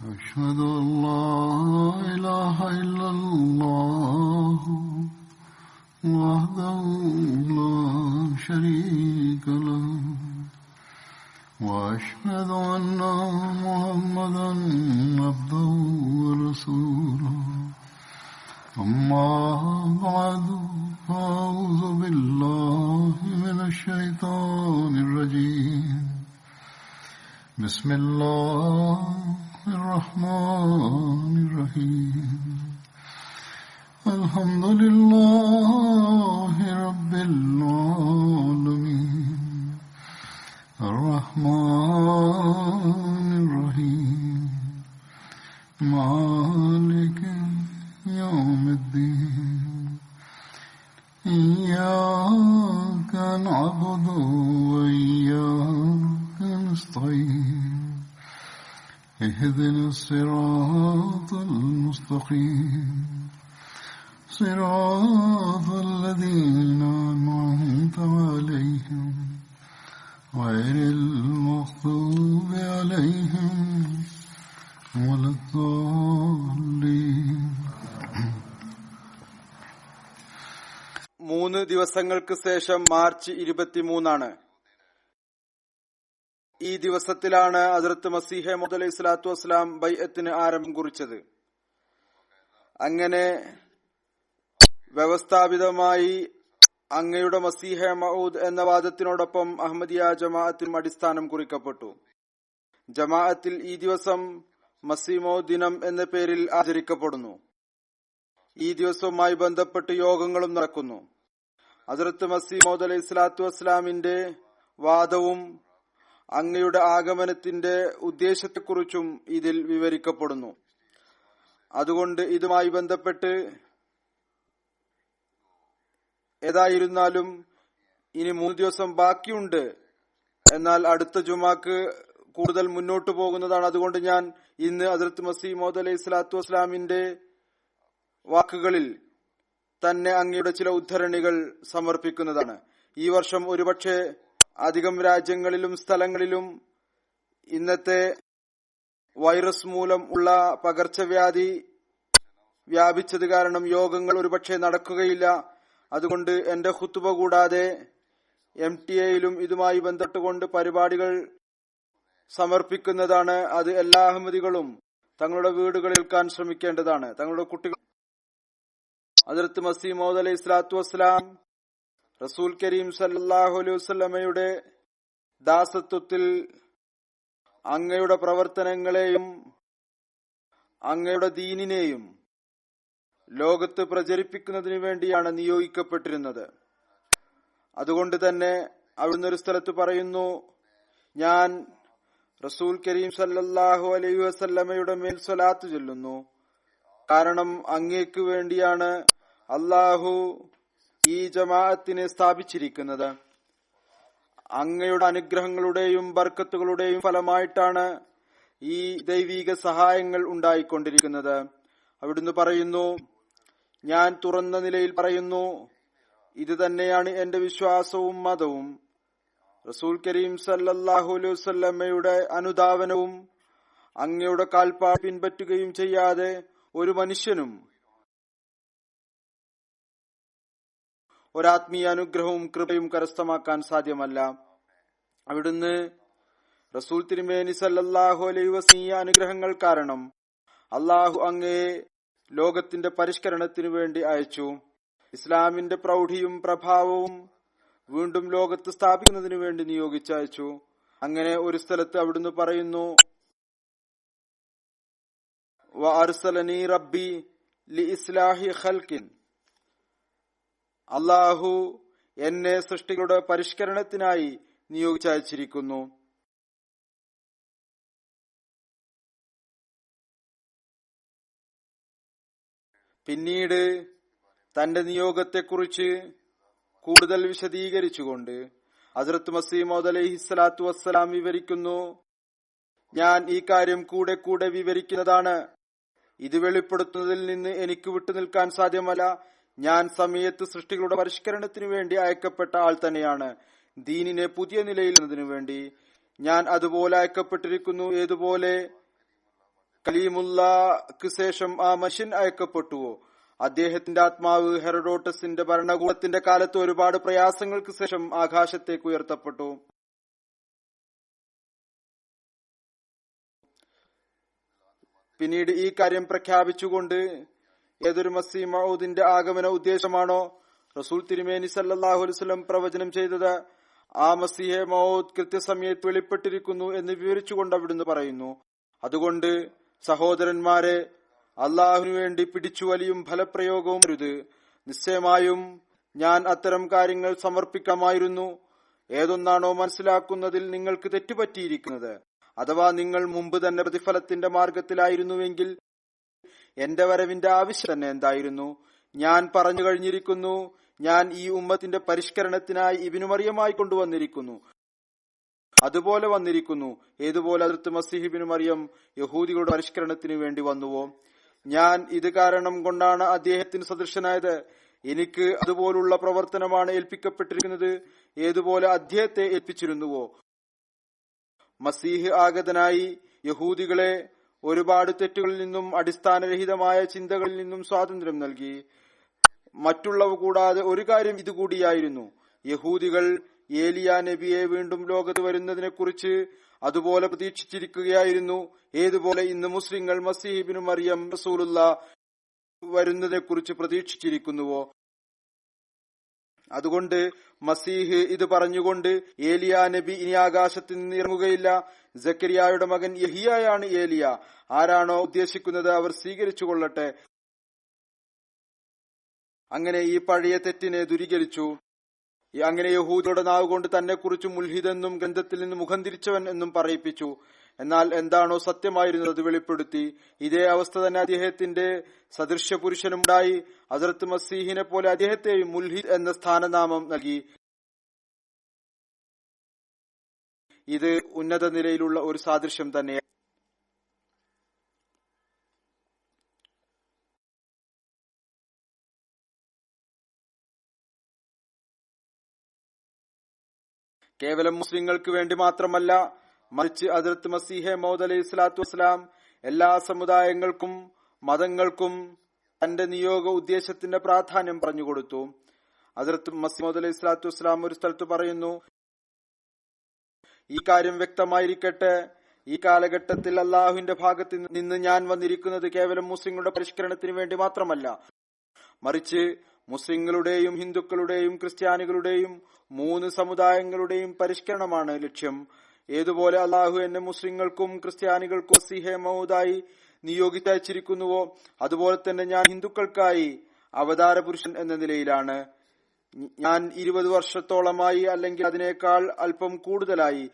أشهد أن لا إله إلا الله وحده لا شريك له وأشهد أن محمدا عبده ورسوله أما بعد فأعوذ بالله من الشيطان الرجيم بسم الله الرحمن الرحيم الحمد لله رب العالمين الرحمن الرحيم مالك يوم الدين إياك نعبد وإياك نستعين اهدنا الصراط المستقيم صراط الذين أنعمت عليهم غير المغضوب عليهم ولا الضالين. 3 ദിവസങ്ങൾക്ക് ശേഷം മാർച്ച് 23 ഈ ദിവസത്തിലാണ് ഹസ്രത്ത് മസീഹ് മൗഊദ് അലൈഹി സ്വലാത്തു വസ്സലാം ബൈഅത്തിന് ആരംഭം കുറിച്ചത്. അങ്ങനെ വ്യവസ്ഥാപിതമായി അങ്ങയുടെ മസീഹ് മൗഊദ് എന്ന വാദത്തിനോടൊപ്പം അഹമ്മദിയ ജമാഅത്തിനും അടിസ്ഥാനം കുറിക്കപ്പെട്ടു. ജമാഅത്തിൽ ഈ ദിവസം മസീഹ് മൗഊദ് ദിനം എന്ന പേരിൽ ആചരിക്കപ്പെടുന്നു. ഈ ദിവസവുമായി ബന്ധപ്പെട്ട് യോഗങ്ങളും നടക്കുന്നു. ഹസ്രത്ത് മസീഹ് മൗഊദ് അലൈഹി സ്വലാത്തു വസ്സലാമിന്റെ വാദവും അങ്ങയുടെ ആഗമനത്തിന്റെ ഉദ്ദേശത്തെക്കുറിച്ചും ഇതിൽ വിവരിക്കപ്പെടുന്നു. അതുകൊണ്ട് ഇതുമായി ബന്ധപ്പെട്ട് ഏതായിരുന്നാലും ഇനി 3 ദിവസം ബാക്കിയുണ്ട്. എന്നാൽ അടുത്ത ജുമാക്ക് കൂടുതൽ മുന്നോട്ട് പോകുന്നതാണ്. അതുകൊണ്ട് ഞാൻ ഇന്ന് ഹസ്രത്ത് മസീഹ് മൗഊദ് അലൈഹി സ്വലാത്തു വസ്സലാമിന്റെ വാക്കുകളിൽ തന്നെ അങ്ങയുടെ ചില ഉദ്ധരണികൾ സമർപ്പിക്കുന്നതാണ്. ഈ വർഷം ഒരുപക്ഷെ അധികം രാജ്യങ്ങളിലും സ്ഥലങ്ങളിലും ഇന്നത്തെ വൈറസ് മൂലം ഉള്ള പകർച്ചവ്യാധി വ്യാപിച്ചത് കാരണം യോഗങ്ങൾ ഒരുപക്ഷെ നടക്കുകയില്ല. അതുകൊണ്ട് എന്റെ ഖുതുബ കൂടാതെ MTA-യിലും ഇതുമായി ബന്ധപ്പെട്ടുകൊണ്ട് പരിപാടികൾ സമർപ്പിക്കുന്നതാണ്. അത് എല്ലാ അഹമ്മദികളും തങ്ങളുടെ വീടുകളിൽ കേൾക്കാൻ ശ്രമിക്കേണ്ടതാണ്. തങ്ങളുടെ കുട്ടികൾ ഹസ്രത്ത് മസീഹ് മൗഊദ് അലൈഹി സ്വലാത്തു വസ്സലാം റസൂൽ കരീം സല്ലല്ലാഹു അലൈഹി വസല്ലമയുടെ ദാസത്വത്തിൽ അങ്ങയുടെ പ്രവർത്തനങ്ങളെയും അങ്ങയുടെ ദീനിനെയും ലോകത്ത് പ്രചരിപ്പിക്കുന്നതിനു വേണ്ടിയാണ് നിയോഗിക്കപ്പെട്ടിരുന്നത്. അതുകൊണ്ട് തന്നെ അവിടുന്ന് ഒരു സ്ഥലത്ത് പറയുന്നു, ഞാൻ റസൂൽ കരീം സല്ലല്ലാഹു അലൈഹി വസല്ലമയുടെ മേൽ സ്വലാത്ത് ചൊല്ലുന്നു. കാരണം അങ്ങേക്ക് വേണ്ടിയാണ് അല്ലാഹു ഈ ജമാഅത്തിനെ സ്ഥാപിച്ചിരിക്കുന്നത്. അങ്ങയുടെ അനുഗ്രഹങ്ങളുടെയും ബർക്കത്തുകളുടെയും ഫലമായിട്ടാണ് ഈ ദൈവിക സഹായങ്ങൾ ഉണ്ടായിക്കൊണ്ടിരിക്കുന്നത്. അവിടുന്ന് പറയുന്നു, ഞാൻ തുറന്ന നിലയിൽ പറയുന്നു, ഇത് തന്നെയാണ് എന്റെ വിശ്വാസവും മതവും. റസൂൽ കരീം സല്ലല്ലാഹു അലൈഹി വസല്ലമയുടെ അനുധാവനവും അങ്ങയുടെ കാൽപ്പാട് പിൻപറ്റുകയും ചെയ്യാതെ ഒരു മനുഷ്യനും ഒരാത്മീയ അനുഗ്രഹവും കൃപയും കരസ്ഥമാക്കാൻ സാധ്യമല്ല. അവിടുന്ന് റസൂൽ തിരുമേനി സല്ലല്ലാഹു അലൈഹി വസല്ലം അനുഗ്രഹങ്ങൾ കാരണം അള്ളാഹു അങ്ങയെ ലോകത്തിന്റെ പരിഷ്കരണത്തിനു വേണ്ടി അയച്ചു. ഇസ്ലാമിന്റെ പ്രൗഢിയും പ്രഭാവവും വീണ്ടും ലോകത്ത് സ്ഥാപിക്കുന്നതിനു വേണ്ടി നിയോഗിച്ചയച്ചു. അങ്ങനെ ഒരു സ്ഥലത്ത് അവിടുന്ന് പറയുന്നു, വ അർസലനി റബ്ബി ലി ഇസ്ലാഹി ഖൽഖിൻ, അല്ലാഹു എന്നെ സൃഷ്ടികളുടെ പരിഷ്കരണത്തിനായി നിയോഗിച്ചയച്ചിരിക്കുന്നു. പിന്നീട് തന്റെ നിയോഗത്തെക്കുറിച്ച് കൂടുതൽ വിശദീകരിച്ചുകൊണ്ട് ഹസ്രത്ത് മസീഹ് മൗഊദ് അലൈഹി സ്വലാത്തു വസ്സലാം വിവരിക്കുന്നു, ഞാൻ ഈ കാര്യം കൂടെ കൂടെ വിവരിക്കുന്നതാണ്. ഇത് വെളിപ്പെടുത്തുന്നതിൽ നിന്ന് എനിക്ക് വിട്ടുനിൽക്കാൻ സാധ്യമല്ല. ഞാൻ സമയത്ത് സൃഷ്ടികളുടെ പരിഷ്കരണത്തിനു വേണ്ടി അയക്കപ്പെട്ട ആൾ തന്നെയാണ്, ദീനിനെ പുതിയ നിലയിൽ എന്നതിനു വേണ്ടി. ഞാൻ അതുപോലെ അയക്കപ്പെട്ടിരിക്കുന്നു. ഏതുപോലെ കലീമുള്ളക്ക് ശേഷം ആ മനുഷ്യൻ അയക്കപ്പെട്ടുവോ? അദ്ദേഹത്തിന്റെ ആത്മാവ് ഹെറഡോട്ടസിന്റെ ഭരണകൂടത്തിന്റെ കാലത്ത് ഒരുപാട് പ്രയാസങ്ങൾക്ക് ശേഷം ആകാശത്തേക്ക് ഉയർത്തപ്പെട്ടു. പിന്നീട് ഈ കാര്യം പ്രഖ്യാപിച്ചുകൊണ്ട് ഏതൊരു മസീഹ് മഊദിന്റെ ആഗമന ഉദ്ദേശമാണോ റസൂൽ തിരുമേനി സല്ലല്ലാഹു അലൈഹി വസല്ലം പ്രവചനം ചെയ്തത്, ആ മസീഹെ മൗദ് കൃത്യസമയത്ത് വെളിപ്പെട്ടിരിക്കുന്നു എന്ന് വിവരിച്ചുകൊണ്ട് അവിടുന്ന് പറയുന്നു. അതുകൊണ്ട് സഹോദരന്മാരെ, അള്ളാഹുവിനു വേണ്ടി പിടിച്ചുവലിയും ഫലപ്രയോഗവും അരുത്. നിശ്ചയമായും ഞാൻ അത്തരം കാര്യങ്ങൾ സമർപ്പിക്കാമായിരുന്നു. ഏതൊന്നാണോ മനസ്സിലാക്കുന്നതിൽ നിങ്ങൾക്ക് തെറ്റുപറ്റിയിരിക്കുന്നത്, അഥവാ നിങ്ങൾ മുമ്പ് തന്നെ പ്രതിഫലത്തിന്റെ മാർഗത്തിലായിരുന്നുവെങ്കിൽ എന്റെ വരവിന്റെ ആവശ്യം തന്നെ എന്തായിരുന്നു? ഞാൻ പറഞ്ഞു കഴിഞ്ഞിരിക്കുന്നു, ഞാൻ ഈ ഉമ്മത്തിന്റെ പരിഷ്കരണത്തിനായി ഇബ്നു മറിയമായി കൊണ്ടുവന്നിരിക്കുന്നു. അതുപോലെ വന്നിരിക്കുന്നു. ഏതുപോലെ ഹദ്റത്ത് മസീഹ് ഇബ്നു മറിയം യഹൂദികളുടെ പരിഷ്കരണത്തിന് വേണ്ടി വന്നുവോ? ഞാൻ ഇത് കാരണം കൊണ്ടാണ് അദ്ദേഹത്തിന് സദൃശനായത്. എനിക്ക് അതുപോലുള്ള പ്രവർത്തനമാണ് ഏൽപ്പിക്കപ്പെട്ടിരിക്കുന്നത്. ഏതുപോലെ അദ്ദേഹത്തെ ഏൽപ്പിച്ചിരുന്നുവോ? മസീഹ് ആഗതനായി യഹൂദികളെ ഒരുപാട് തെറ്റുകളിൽ നിന്നും അടിസ്ഥാനരഹിതമായ ചിന്തകളിൽ നിന്നും സ്വാതന്ത്ര്യം നൽകി. മറ്റുള്ളവ കൂടാതെ ഒരു കാര്യം ഇതുകൂടിയായിരുന്നു, യഹൂദികൾ ഏലിയ നബിയെ വീണ്ടും ലോകത്ത് വരുന്നതിനെ കുറിച്ച് അതുപോലെ പ്രതീക്ഷിച്ചിരിക്കുകയായിരുന്നു. ഏതുപോലെ ഇന്ന് മുസ്ലിങ്ങൾ മസീഹ് ഇബ്നു മറിയം റസൂലുള്ളാഹ് വരുന്നതിനെ കുറിച്ച് പ്രതീക്ഷിച്ചിരിക്കുന്നുവോ? അതുകൊണ്ട് മസീഹ് ഇത് പറഞ്ഞുകൊണ്ട്, ഏലിയ നബി ഇനി ആകാശത്ത് നിന്ന് ഇറങ്ങുകയില്ല, സക്കരിയായുടെ മകൻ യഹിയായാണ് ഏലിയ. ആരാണോ ഉദ്ദേശിക്കുന്നത് അവർ സ്വീകരിച്ചു കൊള്ളട്ടെ. അങ്ങനെ ഈ പഴയ തെറ്റിനെ ദൂരീകരിച്ചു. അങ്ങനെ യഹൂദിയുടെ നാവ് കൊണ്ട് തന്നെ കുറിച്ച് മുൽഹിദെന്നും ഗ്രന്ഥത്തിൽ നിന്ന് മുഖം തിരിച്ചവൻ എന്നും പറയിപ്പിച്ചു. എന്നാൽ എന്താണോ സത്യമായിരുന്നത് അത് വെളിപ്പെടുത്തി. ഇതേ അവസ്ഥ തന്നെ അദ്ദേഹത്തിന്റെ സദൃശ്യ പുരുഷനുണ്ടായി. ഹദ്റത്ത് മസീഹിനെ പോലെ അദ്ദേഹത്തെയും മുൽഹിദ് എന്ന സ്ഥാനനാമം നൽകി. ഇത് ഉന്നത നിലയിലുള്ള ഒരു സാദൃശ്യം തന്നെയാണ്. കേവലം മുസ്ലിങ്ങൾക്ക് വേണ്ടി മാത്രമല്ല, മറിച്ച് ഹദ്റത്ത് മസീഹെ മൗദ് അലൈഹി സ്വലാത്തു വസ്സലാം എല്ലാ സമുദായങ്ങൾക്കും മതങ്ങൾക്കും തന്റെ നിയോഗ ഉദ്ദേശത്തിന്റെ പ്രാധാന്യം പറഞ്ഞുകൊടുത്തു. ഹദ്റത്ത് മസീഹ് മൗദ് അലൈഹി സ്വലാത്തു വസ്സലാം ഒരു സ്ഥലത്ത് പറയുന്നു, ഈ കാര്യം വ്യക്തമായിരിക്കട്ടെ, ഈ കാലഘട്ടത്തിൽ അള്ളാഹുവിന്റെ ഭാഗത്ത് നിന്ന് ഞാൻ വന്നിരിക്കുന്നത് കേവലം മുസ്ലിങ്ങളുടെ പരിഷ്കരണത്തിന് വേണ്ടി മാത്രമല്ല, മറിച്ച് മുസ്ലിങ്ങളുടെയും ഹിന്ദുക്കളുടെയും ക്രിസ്ത്യാനികളുടെയും 3 സമുദായങ്ങളുടെയും പരിഷ്കരണമാണ് ലക്ഷ്യം. ഏതുപോലെ അള്ളാഹു എന്നെ മുസ്ലിങ്ങൾക്കും ക്രിസ്ത്യാനികൾക്കും മസീഹെ മൗദായി നിയോഗിച്ചയച്ചിരിക്കുന്നുവോ, അതുപോലെ തന്നെ ഞാൻ ഹിന്ദുക്കൾക്കായി അവതാര പുരുഷൻ എന്ന നിലയിലാണ്. ഞാൻ 20 വർഷത്തോളമായി അല്ലെങ്കിൽ അതിനേക്കാൾ അല്പം കൂടുതലായി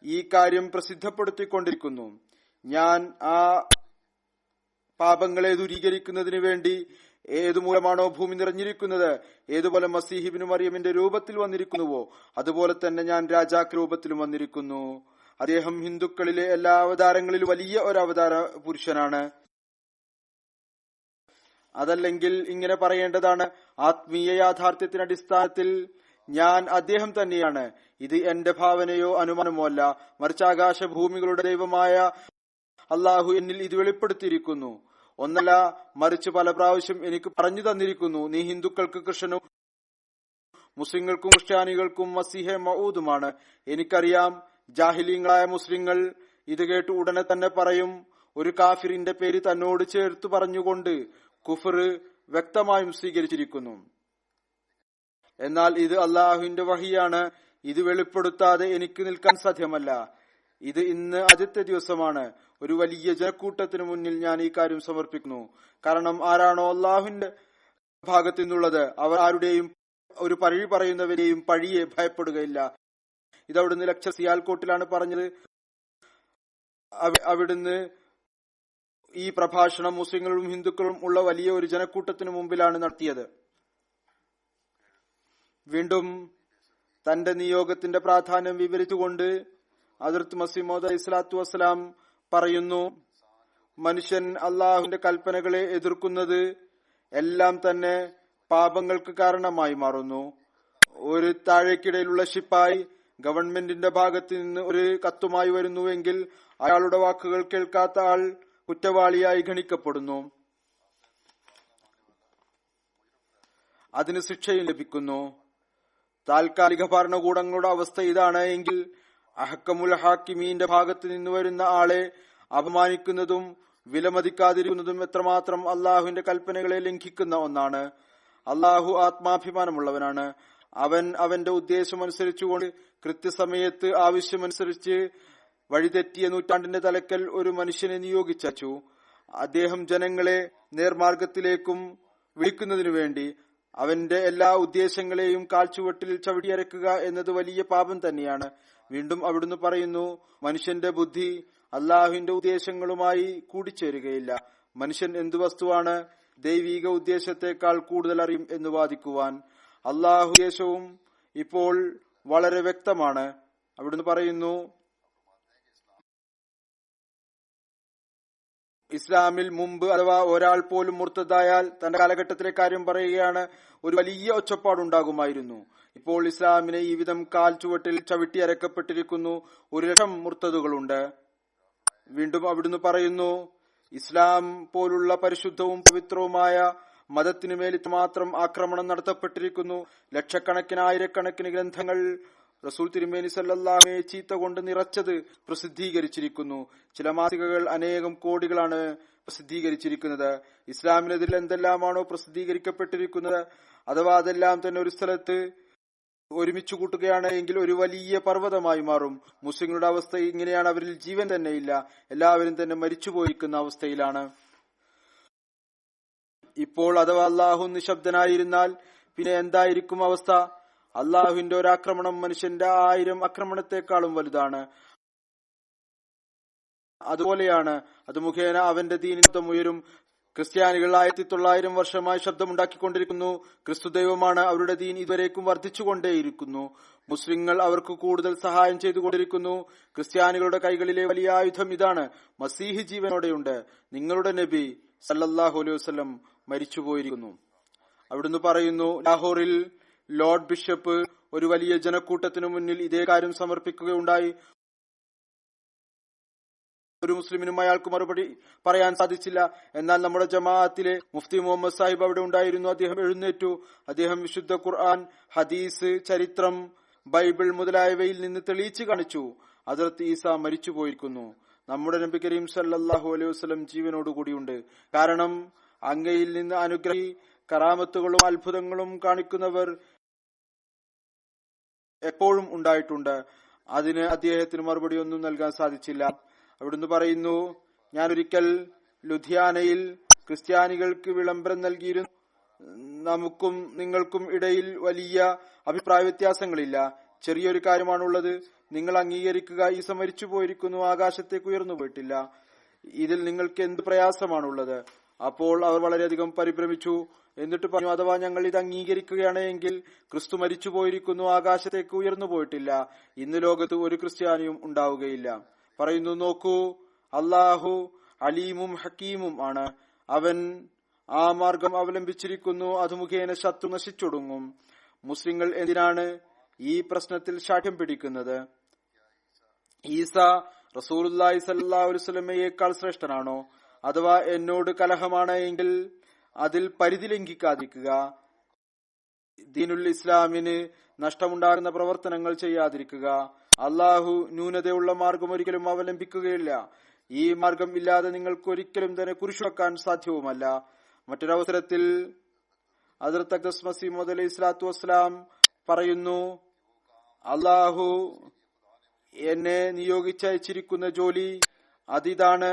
ഈ കാര്യം പ്രസിദ്ധപ്പെടുത്തിക്കൊണ്ടിരിക്കുന്നു. ഞാൻ ആ പാപങ്ങളെ ദൂരീകരിക്കുന്നതിന് വേണ്ടി ഏതുമൂലമാണോ ഭൂമി നിറഞ്ഞിരിക്കുന്നത്, ഏതുപോലെ മസീഹ് ഇബ്നു മറിയമിന്റെ രൂപത്തിൽ വന്നിരിക്കുന്നുവോ അതുപോലെ തന്നെ ഞാൻ രാജാക്ക് രൂപത്തിലും വന്നിരിക്കുന്നു. അദ്ദേഹം ഹിന്ദുക്കളിലെ എല്ലാ അവതാരങ്ങളിലും വലിയ ഒരു അവതാര പുരുഷനാണ്. അതല്ലെങ്കിൽ ഇങ്ങനെ പറയേണ്ടതാണ്, ആത്മീയ യാഥാർത്ഥ്യത്തിന് അടിസ്ഥാനത്തിൽ ഞാൻ അദ്ദേഹം തന്നെയാണ്. ഇത് എന്റെ ഭാവനയോ അനുമാനമോ അല്ല, മറിച്ച് ആകാശഭൂമികളുടെ ദൈവമായ അള്ളാഹു എന്നിൽ ഇത് വെളിപ്പെടുത്തിയിരിക്കുന്നു. ഒന്നല്ല, മറിച്ച് പല പ്രാവശ്യം എനിക്ക് പറഞ്ഞു തന്നിരിക്കുന്നു, നീ ഹിന്ദുക്കൾക്ക് കൃഷ്ണനും മുസ്ലിങ്ങൾക്കും ക്രിസ്ത്യാനികൾക്കും മസീഹെ മഊദുമാണ്. എനിക്കറിയാം, ജാഹിലീങ്ങളായ മുസ്ലിങ്ങൾ ഇത് കേട്ട് ഉടനെ തന്നെ പറയും, ഒരു കാഫിറിന്റെ പേര് തന്നോട് ചേർത്ത് പറഞ്ഞുകൊണ്ട് കുഫർ വ്യക്തമായും സ്വീകരിച്ചിരിക്കുന്നു. എന്നാൽ ഇത് അള്ളാഹുവിന്റെ വഹിയാണ്. ഇത് വെളിപ്പെടുത്താതെ എനിക്ക് നിൽക്കാൻ സാധ്യമല്ല. ഇത് ഇന്ന് ആദ്യത്തെ ദിവസമാണ്. ഒരു വലിയ ജനക്കൂട്ടത്തിന് മുന്നിൽ ഞാൻ ഈ കാര്യം സമർപ്പിക്കുന്നു. കാരണം ആരാണോ അള്ളാഹുവിന്റെ ഭാഗത്തു നിന്നുള്ളത്, അവർ ആരുടെയും ഒരു പഴി പറയുന്നവരെയും പഴിയെ ഭയപ്പെടുകയില്ല. ഇത് അവിടുന്ന് ലക്ചർ സിയാൽകോട്ടിലാണ് പറഞ്ഞത്. അവിടുന്ന് ഈ പ്രഭാഷണം മുസ്ലിങ്ങളും ഹിന്ദുക്കളും ഉള്ള വലിയ ഒരു ജനക്കൂട്ടത്തിന് മുമ്പിലാണ് നടത്തിയത്. വീണ്ടും തന്റെ നിയോഗത്തിന്റെ പ്രാധാന്യം വിവരിച്ചുകൊണ്ട് ഹദ്റത്ത് മസീഹ് മൗഊദ് അലൈഹി സ്വലാത്തു വസ്സലാം പറയുന്നു, മനുഷ്യൻ അള്ളാഹുവിന്റെ കൽപ്പനകളെ എതിർക്കുന്നത് എല്ലാം തന്നെ പാപങ്ങൾക്ക് കാരണമായി മാറുന്നു. ഒരു താഴേക്കിടയിലുള്ള ശിപ്പായി ഗവൺമെന്റിന്റെ ഭാഗത്ത് നിന്ന് ഒരു കത്തുമായി വരുന്നുവെങ്കിൽ അയാളുടെ വാക്കുകൾ കേൾക്കാത്ത ആൾ കുറ്റവാളിയായി ഗണിക്കപ്പെടുന്നു. അതിന് ശിക്ഷയും ലഭിക്കുന്നു. താൽക്കാലിക ഭരണകൂടങ്ങളുടെ അവസ്ഥ ഇതാണ് എങ്കിൽ അഹ്കമുൽ ഹാക്കിമീന്റെ ഭാഗത്ത് നിന്ന് വരുന്ന ആളെ അപമാനിക്കുന്നതും വിലമതിക്കാതിരിക്കുന്നതും എത്രമാത്രം അള്ളാഹുവിന്റെ കൽപ്പനകളെ ലംഘിക്കുന്ന ഒന്നാണ്. അള്ളാഹു ആത്മാഭിമാനമുള്ളവനാണ്. അവൻ അവന്റെ ഉദ്ദേശമനുസരിച്ചുകൊണ്ട് കൃത്യസമയത്ത് ആവശ്യമനുസരിച്ച് വഴിതെറ്റിയ നൂറ്റാണ്ടിന്റെ തലക്കൽ ഒരു മനുഷ്യനെ നിയോഗിച്ചു. അദ്ദേഹം ജനങ്ങളെ നേർമാർഗത്തിലേക്കും വിളിക്കുന്നതിനു വേണ്ടി അവന്റെ എല്ലാ ഉദ്ദേശങ്ങളെയും കാൽച്ചുവട്ടിൽ ചവിട്ടിയരക്കുക എന്നത് വലിയ പാപം തന്നെയാണ്. വീണ്ടും അവിടുന്ന് പറയുന്നു, മനുഷ്യന്റെ ബുദ്ധി അള്ളാഹുവിന്റെ ഉദ്ദേശങ്ങളുമായി കൂടിച്ചേരുകയില്ല. മനുഷ്യൻ എന്തു വസ്തുവാണ് ദൈവിക ഉദ്ദേശത്തെക്കാൾ കൂടുതൽ അറിയും എന്ന് വാദിക്കുവാൻ. അള്ളാഹു ഉദ്ദേശവും ഇപ്പോൾ വളരെ വ്യക്തമാണ്. അവിടുന്ന് പറയുന്നു, ഇസ്ലാമിൽ മുമ്പ് അഥവാ ഒരാൾ പോലും മുർത്തദായാൽ തന്റെ കാലഘട്ടത്തിലെ കാര്യം പറയുകയാണ്, ഒരു വലിയ ഒച്ചപ്പാടുണ്ടാകുമായിരുന്നു. ഇപ്പോൾ ഇസ്ലാമിനെ ഈ വിധം കാൽ ചുവട്ടിൽ ചവിട്ടി അരക്കപ്പെട്ടിരിക്കുന്നു. 1,00,000 മുർത്തദുകളുണ്ട്. വീണ്ടും അവിടുന്ന് പറയുന്നു, ഇസ്ലാം പോലുള്ള പരിശുദ്ധവും പവിത്രവുമായ മതത്തിനുമേൽ ഇത്രമാത്രം ആക്രമണം നടത്തപ്പെട്ടിരിക്കുന്നു. ലക്ഷക്കണക്കിന് ആയിരക്കണക്കിന് ഗ്രന്ഥങ്ങൾ റസൂൽ തിരുമേനി സല്ലല്ലാഹു ചീത്ത കൊണ്ട് നിറച്ചത് പ്രസിദ്ധീകരിച്ചിരിക്കുന്നു. ചില മാസികകൾ അനേകം കോടികളാണ് പ്രസിദ്ധീകരിച്ചിരിക്കുന്നത്. ഇസ്ലാമിനെതിരെ എന്തെല്ലാമാണോ പ്രസിദ്ധീകരിക്കപ്പെട്ടിരിക്കുന്നത് അഥവാ അതെല്ലാം തന്നെ ഒരു സ്ഥലത്ത് ഒരുമിച്ചു കൂട്ടുകയാണ് എങ്കിൽ ഒരു വലിയ പർവ്വതമായി മാറും. മുസ്ലിങ്ങളുടെ അവസ്ഥ ഇങ്ങനെയാണ്. അവരിൽ ജീവൻ തന്നെ ഇല്ല. എല്ലാവരും തന്നെ മരിച്ചുപോയിരിക്കുന്ന അവസ്ഥയിലാണ്. ഇപ്പോൾ അഥവാ അള്ളാഹു നിശബ്ദനായിരുന്നാൽ പിന്നെ എന്തായിരിക്കും അവസ്ഥ? അള്ളാഹുവിന്റെ ഒരാക്രമണം മനുഷ്യന്റെ 1000 ആക്രമണത്തെക്കാളും വലുതാണ്. അതുപോലെയാണ് അത് മുഖേന അവന്റെ ദീനിത്വം ഉയരും. ക്രിസ്ത്യാനികൾ 1900 വർഷമായി ശബ്ദമുണ്ടാക്കിക്കൊണ്ടിരിക്കുന്നു. ക്രിസ്തു ദൈവമാണ്. അവരുടെ ദീൻ ഇതുവരേക്കും വർദ്ധിച്ചുകൊണ്ടേയിരിക്കുന്നു. മുസ്ലിങ്ങൾ അവർക്ക് കൂടുതൽ സഹായം ചെയ്തുകൊണ്ടിരിക്കുന്നു. ക്രിസ്ത്യാനികളുടെ കൈകളിലെ വലിയ ആയുധം ഇതാണ്. മസീഹ് ജീവനോടെയുണ്ട്. നിങ്ങളുടെ നബി സല്ലല്ലാഹു അലൈഹി വസല്ലം മരിച്ചുപോയിരിക്കുന്നു. അവിടുന്ന് പറയുന്നു, ലാഹോറിൽ ലോർഡ് ബിഷപ്പ് ഒരു വലിയ ജനക്കൂട്ടത്തിനു മുന്നിൽ ഇതേ കാര്യം സമർപ്പിക്കുകയുണ്ടായി. ഒരു മുസ്ലിമിനും അയാൾക്ക് മറുപടി പറയാൻ സാധിച്ചില്ല. എന്നാൽ നമ്മുടെ ജമാഅത്തിലെ മുഫ്തി മുഹമ്മദ് സാഹിബ് അവിടെ ഉണ്ടായിരുന്നു. അദ്ദേഹം എഴുന്നേറ്റു. അദ്ദേഹം വിശുദ്ധ ഖുർആൻ, ഹദീസ്, ചരിത്രം, ബൈബിൾ മുതലായവയിൽ നിന്ന് തെളിയിച്ചു കാണിച്ചു, ഹദ്റത്ത് ഈസ മരിച്ചുപോയിരിക്കുന്നു. നമ്മുടെ നബി കരീം സല്ലല്ലാഹു അലൈഹി വസല്ലം ജീവനോടുകൂടിയുണ്ട്. കാരണം അങ്ങയിൽ നിന്ന് അനുഗ്രഹി കറാമത്തുകളും അത്ഭുതങ്ങളും കാണിക്കുന്നവർ എപ്പോഴും ഉണ്ടായിട്ടുണ്ട്. അതിന് അദ്ദേഹത്തിന് മറുപടി ഒന്നും നൽകാൻ സാധിച്ചില്ല. അവിടുന്ന് പറയുന്നു, ഞാനൊരിക്കൽ ലുധിയാനയിൽ ക്രിസ്ത്യാനികൾക്ക് വിളംബരം നൽകിയിരുന്നു. നമുക്കും നിങ്ങൾക്കും ഇടയിൽ വലിയ അഭിപ്രായ വ്യത്യാസങ്ങളില്ല. ചെറിയൊരു കാര്യമാണുള്ളത്. നിങ്ങൾ അംഗീകരിക്കുക, ഈസ മരിച്ചു പോയിരിക്കുന്നു, ആകാശത്തേക്ക് ഉയർന്നു പോയിട്ടില്ല. ഇതിൽ നിങ്ങൾക്ക് എന്ത് പ്രയാസമാണുള്ളത്? അപ്പോൾ അവർ വളരെയധികം പരിഭ്രമിച്ചു. എന്നിട്ട് പറഞ്ഞു, അഥവാ ഞങ്ങൾ ഇത് അംഗീകരിക്കുകയാണ് എങ്കിൽ ക്രിസ്തു മരിച്ചു പോയിരിക്കുന്നു, ആകാശത്തേക്ക് ഉയർന്നു പോയിട്ടില്ല, ഇന്ന് ലോകത്ത് ഒരു ക്രിസ്ത്യാനിയും ഉണ്ടാവുകയില്ല. പറയുന്നു, നോക്കൂ, അള്ളാഹു അലീമും ഹക്കീമും ആണ്. അവൻ ആ മാർഗം അവലംബിച്ചിരിക്കുന്നു. അത് മുഖേന ശത്രു നശിച്ചൊടുങ്ങും. മുസ്ലിങ്ങൾ എന്തിനാണ് ഈ പ്രശ്നത്തിൽ ശാഠ്യം പിടിക്കുന്നത്? ഈസ റസൂലുള്ളാഹി സ്വല്ലല്ലാഹു അലൈഹി വസല്ലമയേക്കാൾ ശ്രേഷ്ഠനാണോ? അഥവാ എന്നോട് കലഹമാണ് എങ്കിൽ അതിൽ പരിധി ലംഘിക്കാതിരിക്കുക. ദീനുൽ ഇസ്ലാമിന് നഷ്ടമുണ്ടാകുന്ന പ്രവർത്തനങ്ങൾ ചെയ്യാതിരിക്കുക. അള്ളാഹു ന്യൂനതയുള്ള മാർഗം ഒരിക്കലും അവലംബിക്കുകയില്ല. ഈ മാർഗം ഇല്ലാതെ നിങ്ങൾക്ക് ഒരിക്കലും തന്നെ കുരിശുവെക്കാൻ സാധ്യവുമല്ല. മറ്റൊരവസരത്തിൽ ഹദ്റത്ത് അഖ്ദസ് മസീഹ് മൗഊദ് അലൈഹി സ്വലാത്തു വസ്സലാം പറയുന്നു, അള്ളാഹു എന്നെ നിയോഗിച്ചയച്ചിരിക്കുന്ന ജോലി അതിതാണ്,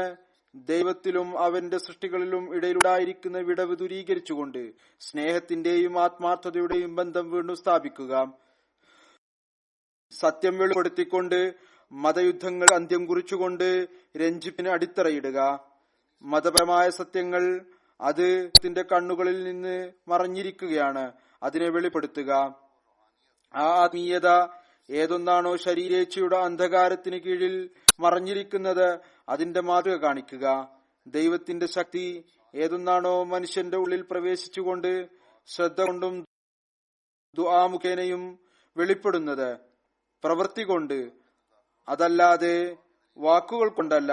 ദൈവത്തിലും അവന്റെ സൃഷ്ടികളിലും ഇടയിലുണ്ടായിരിക്കുന്ന വിടവ് ദൂരീകരിച്ചുകൊണ്ട് സ്നേഹത്തിന്റെയും ആത്മാർത്ഥതയുടെയും ബന്ധം വീണ്ടും സ്ഥാപിക്കുക, സത്യം വെളിപ്പെടുത്തിക്കൊണ്ട് മതയുദ്ധങ്ങൾ അന്ത്യം കുറിച്ചുകൊണ്ട് രഞ്ജിപ്പിന് അടിത്തറയിടുക. മതപരമായ സത്യങ്ങൾ അത് ത്തിന്റെ കണ്ണുകളിൽ നിന്ന് മറഞ്ഞിരിക്കുകയാണ്, അതിനെ വെളിപ്പെടുത്തുക. ആ ആത്മീയത ഏതൊന്നാണോ ശരീരേച്ഛയുടെ അന്ധകാരത്തിന് കീഴിൽ മറഞ്ഞിരിക്കുന്നത് അതിന്റെ മാതൃക കാണിക്കുക. ദൈവത്തിന്റെ ശക്തി ഏതൊന്നാണോ മനുഷ്യന്റെ ഉള്ളിൽ പ്രവേശിച്ചുകൊണ്ട് ശ്രദ്ധ കൊണ്ടും ദുആ മുഖേനയും വെളിപ്പെടുന്നത് പ്രവൃത്തി കൊണ്ട്, അതല്ലാതെ വാക്കുകൾ കൊണ്ടല്ല.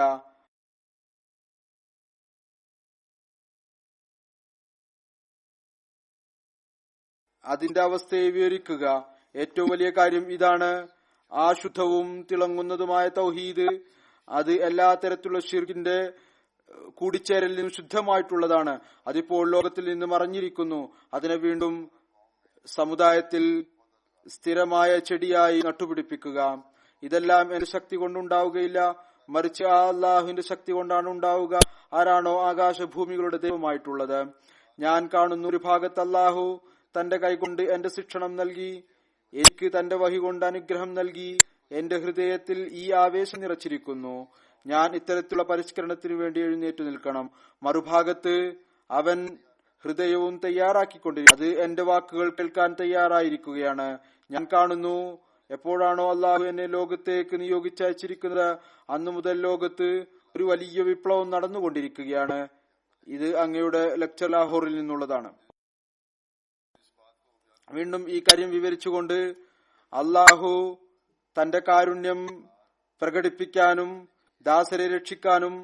അതിന്റെ അവസ്ഥയെ വിവരിക്കുക. ഏറ്റവും വലിയ കാര്യം ഇതാണ്: ആ ശുദ്ധവും തിളങ്ങുന്നതുമായ തൗഹീദ്, അത് എല്ലാ തരത്തിലുള്ള ഷിർക്കിന്റെ കൂടിച്ചേരലിനും ശുദ്ധമായിട്ടുള്ളതാണ്. അതിപ്പോൾ ലോകത്തിൽ നിന്ന് മറഞ്ഞിരിക്കുന്നു. അതിനെ വീണ്ടും സമുദായത്തിൽ സ്ഥിരമായ ചെടിയായി നട്ടുപിടിപ്പിക്കുക. ഇതെല്ലാം എന്റെ ശക്തി കൊണ്ടുണ്ടാവുകയില്ല, മറിച്ച് ആ അള്ളാഹുവിന്റെ ശക്തി കൊണ്ടാണ് ഉണ്ടാവുക. ആരാണോ ആകാശഭൂമികളുടെ ദൈവമായിട്ടുള്ളത്. ഞാൻ കാണുന്ന ഒരു ഭാഗത്ത് അള്ളാഹു തന്റെ കൈകൊണ്ട് എന്റെ ശിക്ഷണം നൽകി, എനിക്ക് തന്റെ വഹി കൊണ്ട് അനുഗ്രഹം നൽകി. എന്റെ ഹൃദയത്തിൽ ഈ ആവേശം നിറച്ചിരിക്കുന്നു. ഞാൻ ഇത്തരത്തിലുള്ള പരിഷ്കരണത്തിനു വേണ്ടി എഴുന്നേറ്റു നിൽക്കണം. മറുഭാഗത്ത് അവൻ ഹൃദയവും തയ്യാറാക്കിക്കൊണ്ടിരിക്കും. അത് എന്റെ വാക്കുകൾ കേൾക്കാൻ തയ്യാറായിരിക്കുകയാണ്. ഞാൻ കാണുന്നു, എപ്പോഴാണോ അള്ളാഹു എന്നെ ലോകത്തേക്ക് നിയോഗിച്ചയച്ചിരിക്കുന്നത്, അന്നു മുതൽ ലോകത്ത് ഒരു വലിയ വിപ്ലവം നടന്നുകൊണ്ടിരിക്കുകയാണ്. ഇത് അങ്ങയുടെ ലെക്ചർ ലാഹോറിൽ നിന്നുള്ളതാണ്. വീണ്ടും ഈ കാര്യം വിവരിച്ചുകൊണ്ട് അള്ളാഹു തന്റെ കാരുണ്യം പ്രകടിപ്പിക്കാനും ദാസരെ രക്ഷിക്കാനും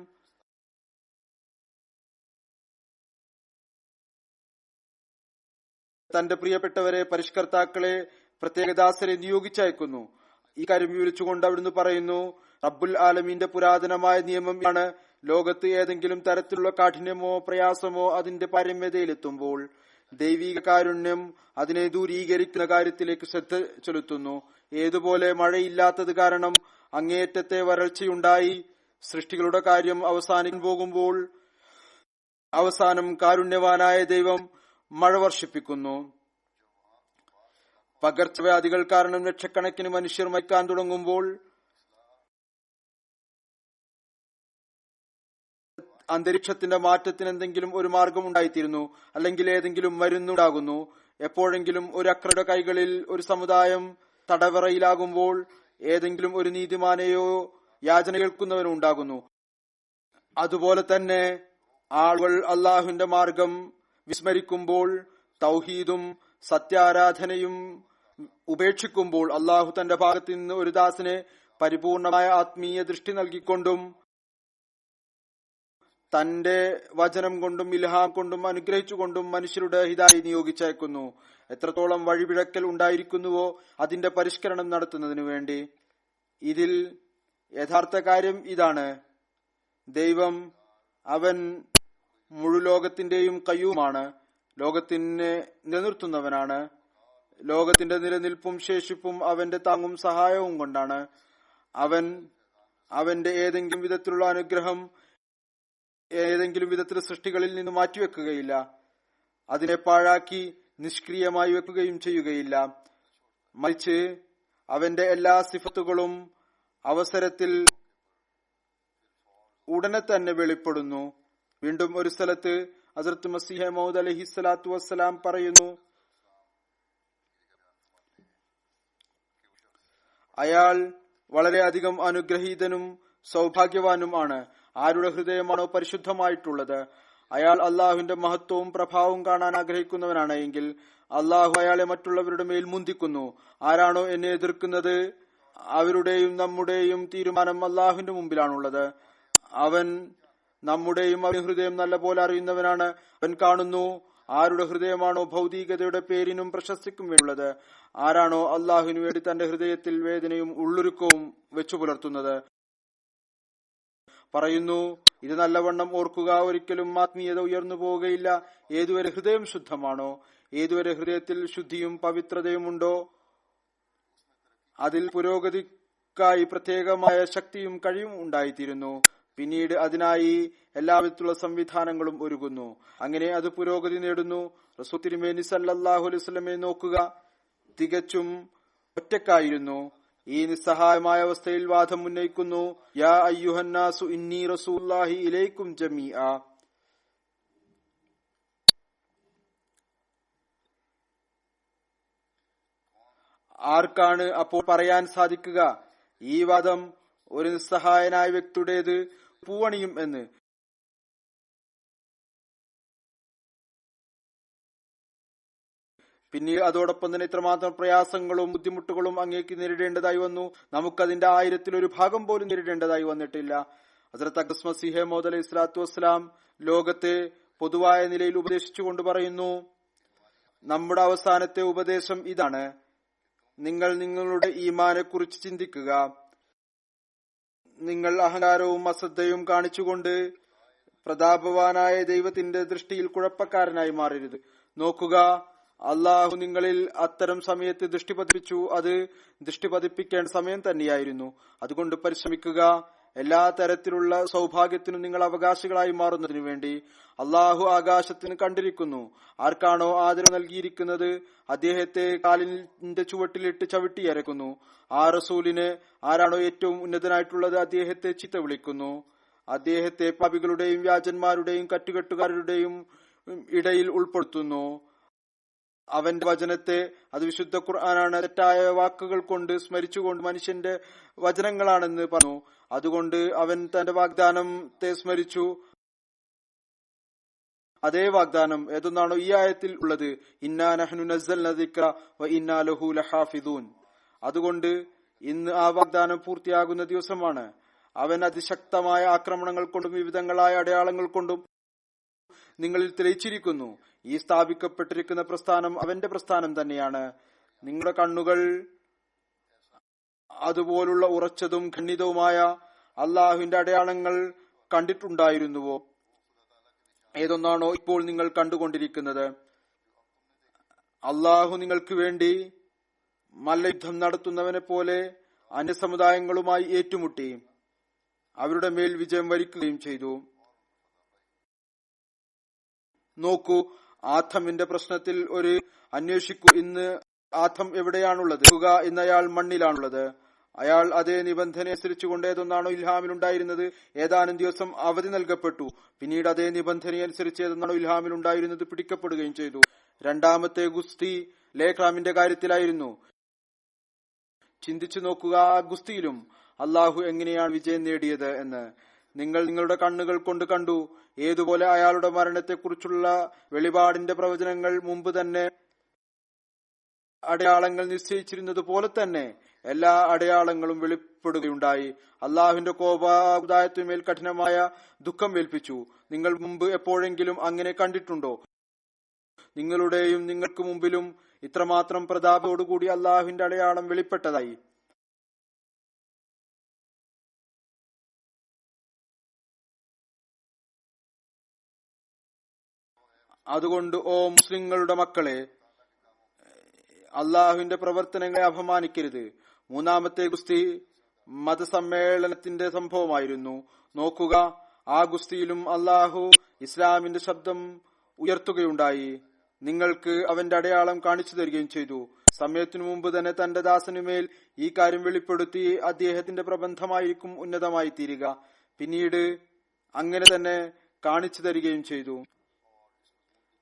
തന്റെ പ്രിയപ്പെട്ടവരെ, പരിഷ്കർത്താക്കളെ, പ്രത്യേക ദാസരെ നിയോഗിച്ചയക്കുന്നു. ഈ കാര്യം വിവരിച്ചുകൊണ്ട് അവിടുന്ന് പറയുന്നു, റബ്ബുൽ ആലമീന്റെ പുരാതനമായ നിയമം ആണ്. ലോകത്ത് ഏതെങ്കിലും തരത്തിലുള്ള കാഠിന്യമോ പ്രയാസമോ അതിന്റെ പാരമ്യതയിലെത്തുമ്പോൾ ദൈവിക കാരുണ്യം അതിനെ ദൂരീകരിക്കുന്ന കാര്യത്തിലേക്ക് ശ്രദ്ധ ചെലുത്തുന്നു. ഏതുപോലെ മഴയില്ലാത്തത് കാരണം അങ്ങേയറ്റത്തെ വരൾച്ചയുണ്ടായി സൃഷ്ടികളുടെ കാര്യം അവസാനിക്കാൻ പോകുമ്പോൾ അവസാനം കാരുണ്യവാനായ ദൈവം മഴ വർഷിപ്പിക്കുന്നു. പകർച്ചവ്യാധികൾ കാരണം ലക്ഷക്കണക്കിന് മനുഷ്യർ മരിക്കാൻ തുടങ്ങുമ്പോൾ അന്തരീക്ഷത്തിന്റെ മാറ്റത്തിന് എന്തെങ്കിലും ഒരു മാർഗം ഉണ്ടായിത്തീരുന്നു, അല്ലെങ്കിൽ ഏതെങ്കിലും മരുന്നുണ്ടാകുന്നു. എപ്പോഴെങ്കിലും ഒരു അക്രയുടെ കൈകളിൽ ഒരു സമുദായം തടവറയിലാകുമ്പോൾ ഏതെങ്കിലും ഒരു നീതിമാനെയോ യാചന കേൾക്കുന്നവനോ ഉണ്ടാകുന്നു. അതുപോലെ തന്നെ ആളുകൾ അള്ളാഹുവിന്റെ മാർഗം വിസ്മരിക്കുമ്പോൾ, തൗഹീദും സത്യാരാധനയും ഉപേക്ഷിക്കുമ്പോൾ അള്ളാഹു തന്റെ ഭാഗത്ത് നിന്ന് ഒരു ദാസനെ പരിപൂർണമായ ആത്മീയ ദൃഷ്ടി നൽകിക്കൊണ്ടും തന്റെ വചനം കൊണ്ടും ഇൽഹാം കൊണ്ടും അനുഗ്രഹിച്ചുകൊണ്ടും മനുഷ്യരുടെ ഹിദായി നിയോഗിച്ചയക്കുന്നു. എത്രത്തോളം വഴിപിഴക്കൽ ഉണ്ടായിരിക്കുന്നുവോ അതിന്റെ പരിഷ്കരണം നടത്തുന്നതിനു വേണ്ടി. ഇതിൽ യഥാർത്ഥ കാര്യം ഇതാണ്: ദൈവം അവൻ മുഴുലോകത്തിന്റെയും കയ്യൂമാണ്, ലോകത്തിനെ നിലനിർത്തുന്നവനാണ്. ലോകത്തിന്റെ നിലനിൽപ്പും ശേഷിപ്പും അവന്റെ താങ്ങും സഹായവും കൊണ്ടാണ്. അവൻ അവന്റെ ഏതെങ്കിലും വിധത്തിലുള്ള അനുഗ്രഹം ഏതെങ്കിലും വിധത്തിലുള്ള സൃഷ്ടികളിൽ നിന്ന് മാറ്റിവെക്കുകയില്ല. അതിനെ പാഴാക്കി നിഷ്ക്രിയമായി വെക്കുകയും ചെയ്യുകയില്ല. മറിച്ച് അവന്റെ എല്ലാ സിഫത്തുകളും അവസരത്തിൽ ഉടനെ തന്നെ വെളിപ്പെടുന്നു. വീണ്ടും ഒരു സ്ഥലത്ത് ഹസ്രത്ത് മസീഹ് മൗഊദ് അലൈഹിസ്സലാത്തു വസ്സലാം പറയുന്നു, അയാൾ വളരെയധികം അനുഗ്രഹീതനും സൗഭാഗ്യവാനും ആണ്. ആരുടെ ഹൃദയമാണോ പരിശുദ്ധമായിട്ടുള്ളത്, അയാൾ അള്ളാഹുവിന്റെ മഹത്വവും പ്രഭാവവും കാണാൻ ആഗ്രഹിക്കുന്നവനാണ് എങ്കിൽ അള്ളാഹു അയാളെ മറ്റുള്ളവരുടെ മേൽ മുന്തിക്കുന്നു. ആരാണോ എന്നെ എതിർക്കുന്നത്, അവരുടെയും നമ്മുടെയും തീരുമാനം അള്ളാഹുവിന്റെ മുമ്പിലാണുള്ളത്. അവൻ നമ്മുടെയും അവന്റെ ഹൃദയം നല്ലപോലെ അറിയുന്നവനാണ്. അവൻ കാണുന്നു ആരുടെ ഹൃദയമാണോ ഭൗതികതയുടെ പേരിനും പ്രശസ്തിക്കും വേണ്ടിയുള്ളത്, ആരാണോ അള്ളാഹുവിനു വേണ്ടി തന്റെ ഹൃദയത്തിൽ വേദനയും ഉള്ളൊരുക്കവും വെച്ചു പുലർത്തുന്നത്. പറയുന്നു, ഇത് നല്ലവണ്ണം ഓർക്കുക, ഒരിക്കലും ആത്മീയത ഉയർന്നു പോവുകയില്ല. ഏതുവരെ ഹൃദയം ശുദ്ധമാണോ, ഏതുവരെ ഹൃദയത്തിൽ ശുദ്ധിയും പവിത്രതയും ഉണ്ടോ, അതിൽ പുരോഗതിക്കായി പ്രത്യേകമായ ശക്തിയും കഴിവും ഉണ്ടായിത്തീരുന്നു. പിന്നീട് അതിനായി എല്ലാവിധത്തിലുള്ള സംവിധാനങ്ങളും ഒരുങ്ങുന്നു. അങ്ങനെ അത് പുരോഗതി നേടുന്നു. റസൂൽ തിരുമേനി സല്ലല്ലാഹു അലൈഹി വസല്ലമയെ നോക്കുക, തികച്ചും ഒറ്റക്കായിരുന്നു. ഈ നിസ്സഹായമായ അവസ്ഥയിൽ വാദം ഉന്നയിക്കുന്നു, യാ അയ്യുഹന്നാസു ഇന്നി റസൂലുള്ളാഹി ഇലൈക്കും ജമീഅ. ആർക്കാണ് അപ്പോൾ പറയാൻ സാധിക്കുക ഈ വാദം ഒരു നിസ്സഹായനായ വ്യക്തിയുടേത് പൂവണിയും എന്ന്? പിന്നീട് അതോടൊപ്പം തന്നെ ഇത്രമാത്രം പ്രയാസങ്ങളും ബുദ്ധിമുട്ടുകളും അങ്ങേക്ക് നേരിടേണ്ടതായി വന്നു. നമുക്കതിന്റെ 1000-1 ഭാഗം പോലും നേരിടേണ്ടതായി വന്നിട്ടില്ല. ഹസ്രത്ത് അഖ്ദസ് മസീഹ് മൗഊദ് അലൈഹിസ്സലാത്തു വസ്സലാം ലോകത്തെ പൊതുവായ നിലയിൽ ഉപദേശിച്ചുകൊണ്ട് പറയുന്നു, നമ്മുടെ അവസാനത്തെ ഉപദേശം ഇതാണ്: നിങ്ങൾ നിങ്ങളുടെ ഈമാനെ കുറിച്ച് ചിന്തിക്കുക. നിങ്ങൾ അഹങ്കാരവും അശ്രദ്ധയും കാണിച്ചുകൊണ്ട് പ്രതാപവാനായ ദൈവത്തിന്റെ ദൃഷ്ടിയിൽ കുഴപ്പക്കാരനായി മാറരുത്. നോക്കുക, അള്ളാഹു നിങ്ങളിൽ അത്തരം സമയത്ത് ദൃഷ്ടി പതിപ്പിച്ചു. അത് ദൃഷ്ടി പതിപ്പിക്കേണ്ട സമയം തന്നെയായിരുന്നു. അതുകൊണ്ട് പരിശ്രമിക്കുക. എല്ലാ തരത്തിലുള്ള സൗഭാഗ്യത്തിനും നിങ്ങൾ അവകാശികളായി മാറുന്നതിനു വേണ്ടി അള്ളാഹു ആകാശത്തിന് കണ്ടിരിക്കുന്നു. ആർക്കാണോ ആദരവ് നൽകിയിരിക്കുന്നത് അദ്ദേഹത്തെ കാലിന്റെ ചുവട്ടിലിട്ട് ചവിട്ടിയരക്കുന്നു. ആ റസൂലിന് ആരാണോ ഏറ്റവും ഉന്നതനായിട്ടുള്ളത് അദ്ദേഹത്തെ ചീത്ത വിളിക്കുന്നു. അദ്ദേഹത്തെ പാപികളുടെയും വ്യാജന്മാരുടെയും കറ്റുകെട്ടുകാരുടെയും ഇടയിൽ ഉൾപ്പെടുത്തുന്നു. അവന്റെ വചനത്തെ, അത് വിശുദ്ധ ഖുർആനാണ്, തെറ്റായ വാക്കുകൾ കൊണ്ട് സ്മരിച്ചുകൊണ്ട് മനുഷ്യന്റെ വചനങ്ങളാണെന്ന് പറഞ്ഞു. അതുകൊണ്ട് അവൻ തന്റെ വാഗ്ദാനത്തെ സ്മരിച്ചു. അതേ വാഗ്ദാനം ഏതൊന്നാണോ ഈ ആയത്തിൽ ഉള്ളത്, ഇന്നാ നഹ്നു നസ്സൽനാ ദിക്റ വ ഇന്നാ ലഹു ലഹാഫിദൂൻ. അതുകൊണ്ട് ഇന്ന് ആ വാഗ്ദാനം പൂർത്തിയാകുന്ന ദിവസമാണ്. അവൻ അതിശക്തമായ ആക്രമണങ്ങൾ കൊണ്ടും വിവിധങ്ങളായ അടയാളങ്ങൾ കൊണ്ടും നിങ്ങളിൽ തെളിയിച്ചിരിക്കുന്നു. ഈ സ്ഥാപിക്കപ്പെട്ടിരിക്കുന്ന പ്രസ്ഥാനം അവന്റെ പ്രസ്ഥാനം തന്നെയാണ്. നിങ്ങളുടെ കണ്ണുകൾ അതുപോലുള്ള ഉറച്ചതും ഖണ്ഡിതവുമായ അള്ളാഹുവിന്റെ അടയാളങ്ങൾ കണ്ടിട്ടുണ്ടായിരുന്നുവോ? ഏതൊന്നാണോ ഇപ്പോൾ നിങ്ങൾ കണ്ടുകൊണ്ടിരിക്കുന്നത്? അള്ളാഹു നിങ്ങൾക്ക് വേണ്ടി മല്ലയുദ്ധം നടത്തുന്നവനെ പോലെ അന്യസമുദായങ്ങളുമായി ഏറ്റുമുട്ടി അവരുടെ മേൽ വിജയം വരിക്കുകയും ചെയ്തു. നോക്കൂ, ആഥമിന്റെ പ്രശ്നത്തിൽ ഒരു അന്വേഷിക്കൂ. ഇന്ന് ആഥം എവിടെയാണുള്ളത്? ഇന്ന് അയാൾ മണ്ണിലാണുള്ളത്. അയാൾ അതേ നിബന്ധന അനുസരിച്ചുകൊണ്ട് ഏതൊന്നാണോ ഇൽഹാമിലുണ്ടായിരുന്നത് ഏതാനും ദിവസം അവധി നൽകപ്പെട്ടു. പിന്നീട് അതേ നിബന്ധന അനുസരിച്ച് ഏതൊന്നാണോ ഇൽഹാമിലുണ്ടായിരുന്നത് പിടിക്കപ്പെടുകയും ചെയ്തു. രണ്ടാമത്തെ ഗുസ്തി ലേഖ്രാമിന്റെ കാര്യത്തിലായിരുന്നു. ചിന്തിച്ചു നോക്കുക, ആ ഗുസ്തിയിലും അള്ളാഹു എങ്ങനെയാണ് വിജയം നേടിയത് എന്ന് നിങ്ങൾ നിങ്ങളുടെ കണ്ണുകൾ കൊണ്ട് കണ്ടു. ഏതുപോലെ അയാളുടെ മരണത്തെക്കുറിച്ചുള്ള വെളിപാടിന്റെ പ്രവചനങ്ങൾ മുമ്പ് തന്നെ അടയാളങ്ങൾ നിശ്ചയിച്ചിരുന്നത് പോലെ തന്നെ എല്ലാ അടയാളങ്ങളും വെളിപ്പെടുകയുണ്ടായി. അള്ളാഹുവിന്റെ കോപാകുദായത്തിന്മേൽ കഠിനമായ ദുഃഖം ഏൽപ്പിച്ചു. നിങ്ങൾ മുമ്പ് എപ്പോഴെങ്കിലും അങ്ങനെ കണ്ടിട്ടുണ്ടോ? നിങ്ങളുടെയും നിങ്ങൾക്ക് മുമ്പിലും ഇത്രമാത്രം പ്രതാപത്തോടുകൂടി അള്ളാഹുവിന്റെ അടയാളം വെളിപ്പെട്ടതായി. അതുകൊണ്ട് ഓ മുസ്ലിങ്ങളുടെ മക്കളെ, അള്ളാഹുവിന്റെ പ്രവർത്തനങ്ങളെ അപമാനിക്കരുത്. മൂന്നാമത്തെ ഗുസ്തി മതസമ്മേളനത്തിന്റെ സംഭവമായിരുന്നു. നോക്കുക, ആ ഗുസ്തിയിലും അള്ളാഹു ഇസ്ലാമിന്റെ ശബ്ദം ഉയർത്തുകയുണ്ടായി. നിങ്ങൾക്ക് അവന്റെ അടയാളം കാണിച്ചു തരികയും ചെയ്തു. സമയത്തിനു മുമ്പ് തന്നെ തന്റെ ദാസനുമേൽ ഈ കാര്യം വെളിപ്പെടുത്തി അദ്ദേഹത്തിന്റെ പ്രബന്ധമായിരിക്കും ഉന്നതമായി തീരുക. പിന്നീട് അങ്ങനെ തന്നെ കാണിച്ചു തരികയും ചെയ്തു.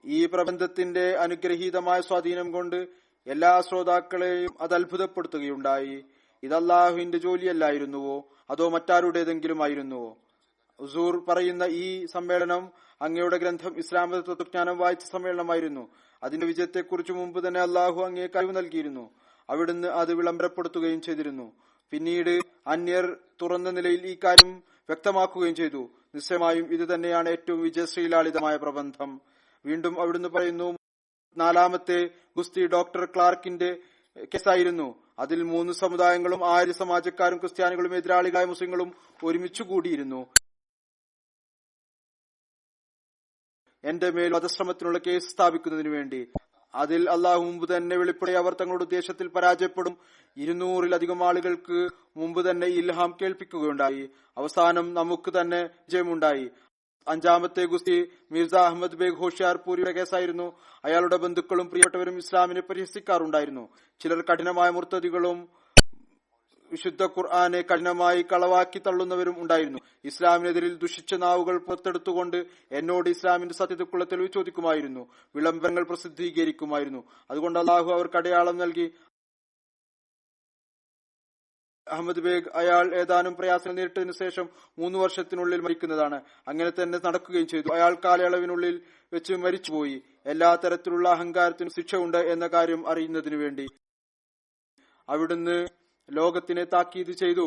ഈ പ്രബന്ധത്തിന്റെ അനുഗ്രഹീതമായ സ്വാധീനം കൊണ്ട് എല്ലാ ശ്രോതാക്കളെയും അത് അത്ഭുതപ്പെടുത്തുകയുണ്ടായി. ഇത് അള്ളാഹുവിന്റെ ജോലിയല്ലായിരുന്നുവോ അതോ മറ്റാരുടേതെങ്കിലും ആയിരുന്നുവോ? ഹുസൂർ പറയുന്ന ഈ സമ്മേളനം അങ്ങയുടെ ഗ്രന്ഥം ഇസ്ലാമിക തത്വജ്ഞാനം വായിച്ച സമ്മേളനമായിരുന്നു. അതിന്റെ വിജയത്തെക്കുറിച്ച് മുമ്പ് തന്നെ അള്ളാഹു അങ്ങേ കഴിവ് നൽകിയിരുന്നു. അവിടുന്ന് അത് വിളംബരപ്പെടുത്തുകയും ചെയ്തിരുന്നു. പിന്നീട് അന്യർ തുറന്ന നിലയിൽ ഈ കാര്യം വ്യക്തമാക്കുകയും ചെയ്തു. നിശ്ചയമായും ഇത് തന്നെയാണ് ഏറ്റവും വിജയശ്രീലാളിതമായ പ്രബന്ധം. വീണ്ടും അവിടുന്ന് പറയുന്നു, നാലാമത്തെ ഗുസ്തി ഡോക്ടർ ക്ലാർക്കിന്റെ കേസായിരുന്നു. അതിൽ 3 സമുദായങ്ങളും ആര്യ സമാജക്കാരും ക്രിസ്ത്യാനികളും എതിരാളികളായ മുസ്ലിങ്ങളും ഒരുമിച്ചു കൂടിയിരുന്നു. എന്റെ മേൽ വധശ്രമത്തിനുള്ള കേസ് സ്ഥാപിക്കുന്നതിനു വേണ്ടി. അതിൽ അള്ളാഹു മുമ്പ് തന്നെ വെളിപ്പെടെ അവർ തങ്ങളുടെ ഉദ്ദേശത്തിൽ പരാജയപ്പെടും. 200-ലധികം ആളുകൾക്ക് മുമ്പ് തന്നെ ഇൽഹാം കേൾപ്പിക്കുകയുണ്ടായി. അവസാനം നമുക്ക് തന്നെ വിജയമുണ്ടായി. അഞ്ചാമത്തെ ഗുസ്തി മിർസ അഹമ്മദ് ബേഗ് ഹോഷിയാർപൂരിയുടെ കേസായിരുന്നു. അയാളുടെ ബന്ധുക്കളും പ്രിയപ്പെട്ടവരും ഇസ്ലാമിനെ പരിഹസിക്കാറുണ്ടായിരുന്നു. ചിലർ കഠിനമായ മുർത്തദികളും വിശുദ്ധ ഖുർആനെ കഠിനമായി കളവാക്കി തള്ളുന്നവരും ഉണ്ടായിരുന്നു. ഇസ്ലാമിനെതിരിൽ ദുഷിച്ച നാവുകൾ പുറത്തെടുത്തുകൊണ്ട് എന്നോട് ഇസ്ലാമിന്റെ സത്യതയ്ക്കുള്ള തെളിവ് ചോദിക്കുമായിരുന്നു. വിളംബരങ്ങൾ പ്രസിദ്ധീകരിക്കുമായിരുന്നു. അതുകൊണ്ട് അള്ളാഹു അവർക്ക് അടയാളം നൽകി. അഹമ്മദ് ബേഗ് അയാൾ ഏതാനും പ്രയാസങ്ങൾ നേരിട്ടതിനു ശേഷം 3 വർഷത്തിനുള്ളിൽ മരിക്കുന്നതാണ്. അങ്ങനെ തന്നെ നടക്കുകയും ചെയ്തു. അയാൾ കാലയളവിനുള്ളിൽ വെച്ച് മരിച്ചുപോയി. എല്ലാ തരത്തിലുള്ള അഹങ്കാരത്തിനും ശിക്ഷയുണ്ട് എന്ന കാര്യം അറിയുന്നതിനു വേണ്ടി അവിടുന്ന് ലോകത്തിനെ താക്കീത് ചെയ്തു.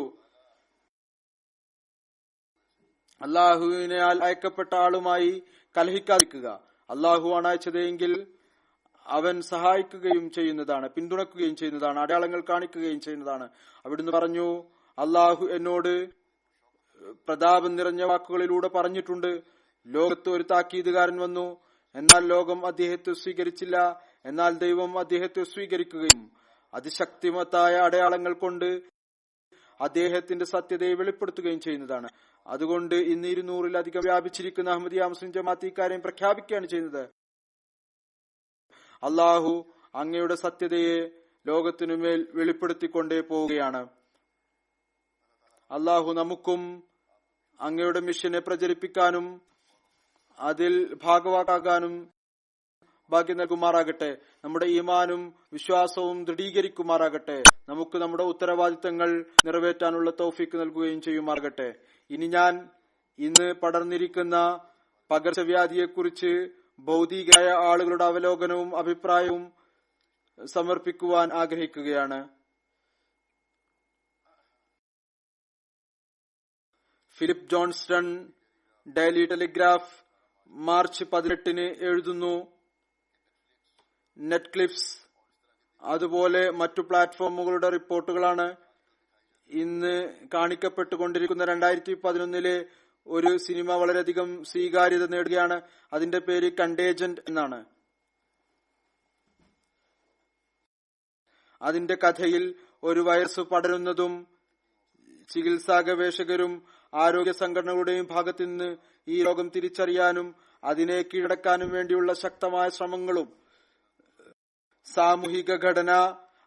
അള്ളാഹുവിനാൽ അയക്കപ്പെട്ട ആളുമായി കലഹിക്കാതിരിക്കുക. അള്ളാഹു ആണ് അയച്ചതെങ്കിൽ അവൻ സഹായിക്കുകയും ചെയ്യുന്നതാണ്, പിന്തുണക്കുകയും ചെയ്യുന്നതാണ്, അടയാളങ്ങൾ കാണിക്കുകയും ചെയ്യുന്നതാണ്. അവിടുന്ന് പറഞ്ഞു, അള്ളാഹു എന്നോട് പ്രതാപം നിറഞ്ഞ വാക്കുകളിലൂടെ പറഞ്ഞിട്ടുണ്ട്. ലോകത്ത് ഒരു താക്കീതുകാരൻ വന്നു, എന്നാൽ ലോകം അദ്ദേഹത്തെ സ്വീകരിച്ചില്ല. എന്നാൽ ദൈവം അദ്ദേഹത്തെ സ്വീകരിക്കുകയും അതിശക്തിമത്തായ അടയാളങ്ങൾ കൊണ്ട് അദ്ദേഹത്തിന്റെ സത്യതയെ വെളിപ്പെടുത്തുകയും ചെയ്യുന്നതാണ്. അതുകൊണ്ട് ഇന്ന് 200-ലധികം വ്യാപിച്ചിരിക്കുന്ന അഹമ്മദിയ മുസ്ലിം ജമാഅത്ത് ഇക്കാര്യം പ്രഖ്യാപിക്കുകയാണ് ചെയ്യുന്നത്. അള്ളാഹു അങ്ങയുടെ സത്യതയെ ലോകത്തിനുമേൽ വെളിപ്പെടുത്തിക്കൊണ്ടേ പോവുകയാണ്. അള്ളാഹു നമുക്കും അങ്ങയുടെ മിഷനെ പ്രചരിപ്പിക്കാനും അതിൽ ഭാഗവാക്കാകാനും ഭാഗ്യം നൽകുമാറാകട്ടെ. നമ്മുടെ ഈമാനും വിശ്വാസവും ദൃഢീകരിക്കുമാറാകട്ടെ. നമുക്ക് നമ്മുടെ ഉത്തരവാദിത്തങ്ങൾ നിറവേറ്റാനുള്ള തൗഫീക്ക് നൽകുകയും ചെയ്യുമാറാകട്ടെ. ഇനി ഞാൻ ഇന്ന് പടർന്നിരിക്കുന്ന പകർച്ചവ്യാധിയെക്കുറിച്ച് ഭൗതികമായ ആളുകളുടെ അവലോകനവും അഭിപ്രായവും സമർപ്പിക്കുവാൻ ആഗ്രഹിക്കുകയാണ്. Philip Johnston daily telegraph March 18 എഴുതുന്നു, നെറ്റ്ക്ലിപ്സ് അതുപോലെ മറ്റു പ്ലാറ്റ്ഫോമുകളുടെ റിപ്പോർട്ടുകളാണ് ഇന്ന് കാണിക്കപ്പെട്ടുകൊണ്ടിരിക്കുന്ന 2011 ഒരു സിനിമ വളരെയധികം സ്വീകാര്യത നേടുകയാണ്. അതിന്റെ പേര് കണ്ടേജന്റ് എന്നാണ്. അതിന്റെ കഥയിൽ ഒരു വൈറസ് പടരുന്നതും ചികിത്സാ ഗവേഷകരും ആരോഗ്യ സംഘടനകളുടെയും ഭാഗത്തു നിന്ന് ഈ രോഗം തിരിച്ചറിയാനും അതിനെ കീഴടക്കാനും വേണ്ടിയുള്ള ശക്തമായ ശ്രമങ്ങളും സാമൂഹിക ഘടന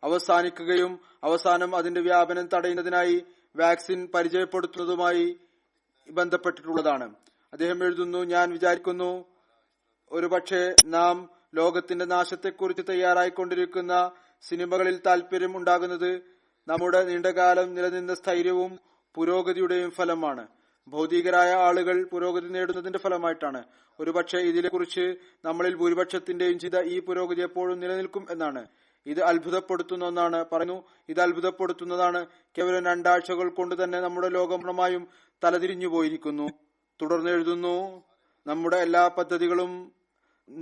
അവസാനിക്കുകയും അവസാനം അതിന്റെ വ്യാപനം തടയുന്നതിനായി വാക്സിൻ പരിചയപ്പെടുത്തുന്നതുമായി ബന്ധപ്പെട്ടിട്ടുള്ളതാണ്. അദ്ദേഹം എഴുതുന്നു, ഞാൻ വിചാരിക്കുന്നു ഒരുപക്ഷെ നാം ലോകത്തിന്റെ നാശത്തെക്കുറിച്ച് തയ്യാറായിക്കൊണ്ടിരിക്കുന്ന സിനിമകളിൽ താല്പര്യം ഉണ്ടാകുന്നത് നമ്മുടെ നീണ്ടകാലം നിലനിന്ന സ്ഥൈര്യവും പുരോഗതിയുടെയും ഫലമാണ്. ഭൗതികരായ ആളുകൾ പുരോഗതി നേടുന്നതിന്റെ ഫലമായിട്ടാണ്. ഒരുപക്ഷെ ഇതിനെക്കുറിച്ച് നമ്മളിൽ ഭൂരിപക്ഷത്തിന്റെയും ചിന്ത ഈ പുരോഗതി എപ്പോഴും നിലനിൽക്കും എന്നാണ്. ഇത് അത്ഭുതപ്പെടുത്തുന്ന ഒന്നാണ്. പറയുന്നു, ഇത് അത്ഭുതപ്പെടുത്തുന്നതാണ്. കേവലം 2 ആഴ്ചകൾ കൊണ്ട് തന്നെ നമ്മുടെ ലോകം പൂർണ്ണമായും തലതിരിഞ്ഞു പോയിരിക്കുന്നു. തുടർന്ന് എഴുതുന്നു, നമ്മുടെ എല്ലാ പദ്ധതികളും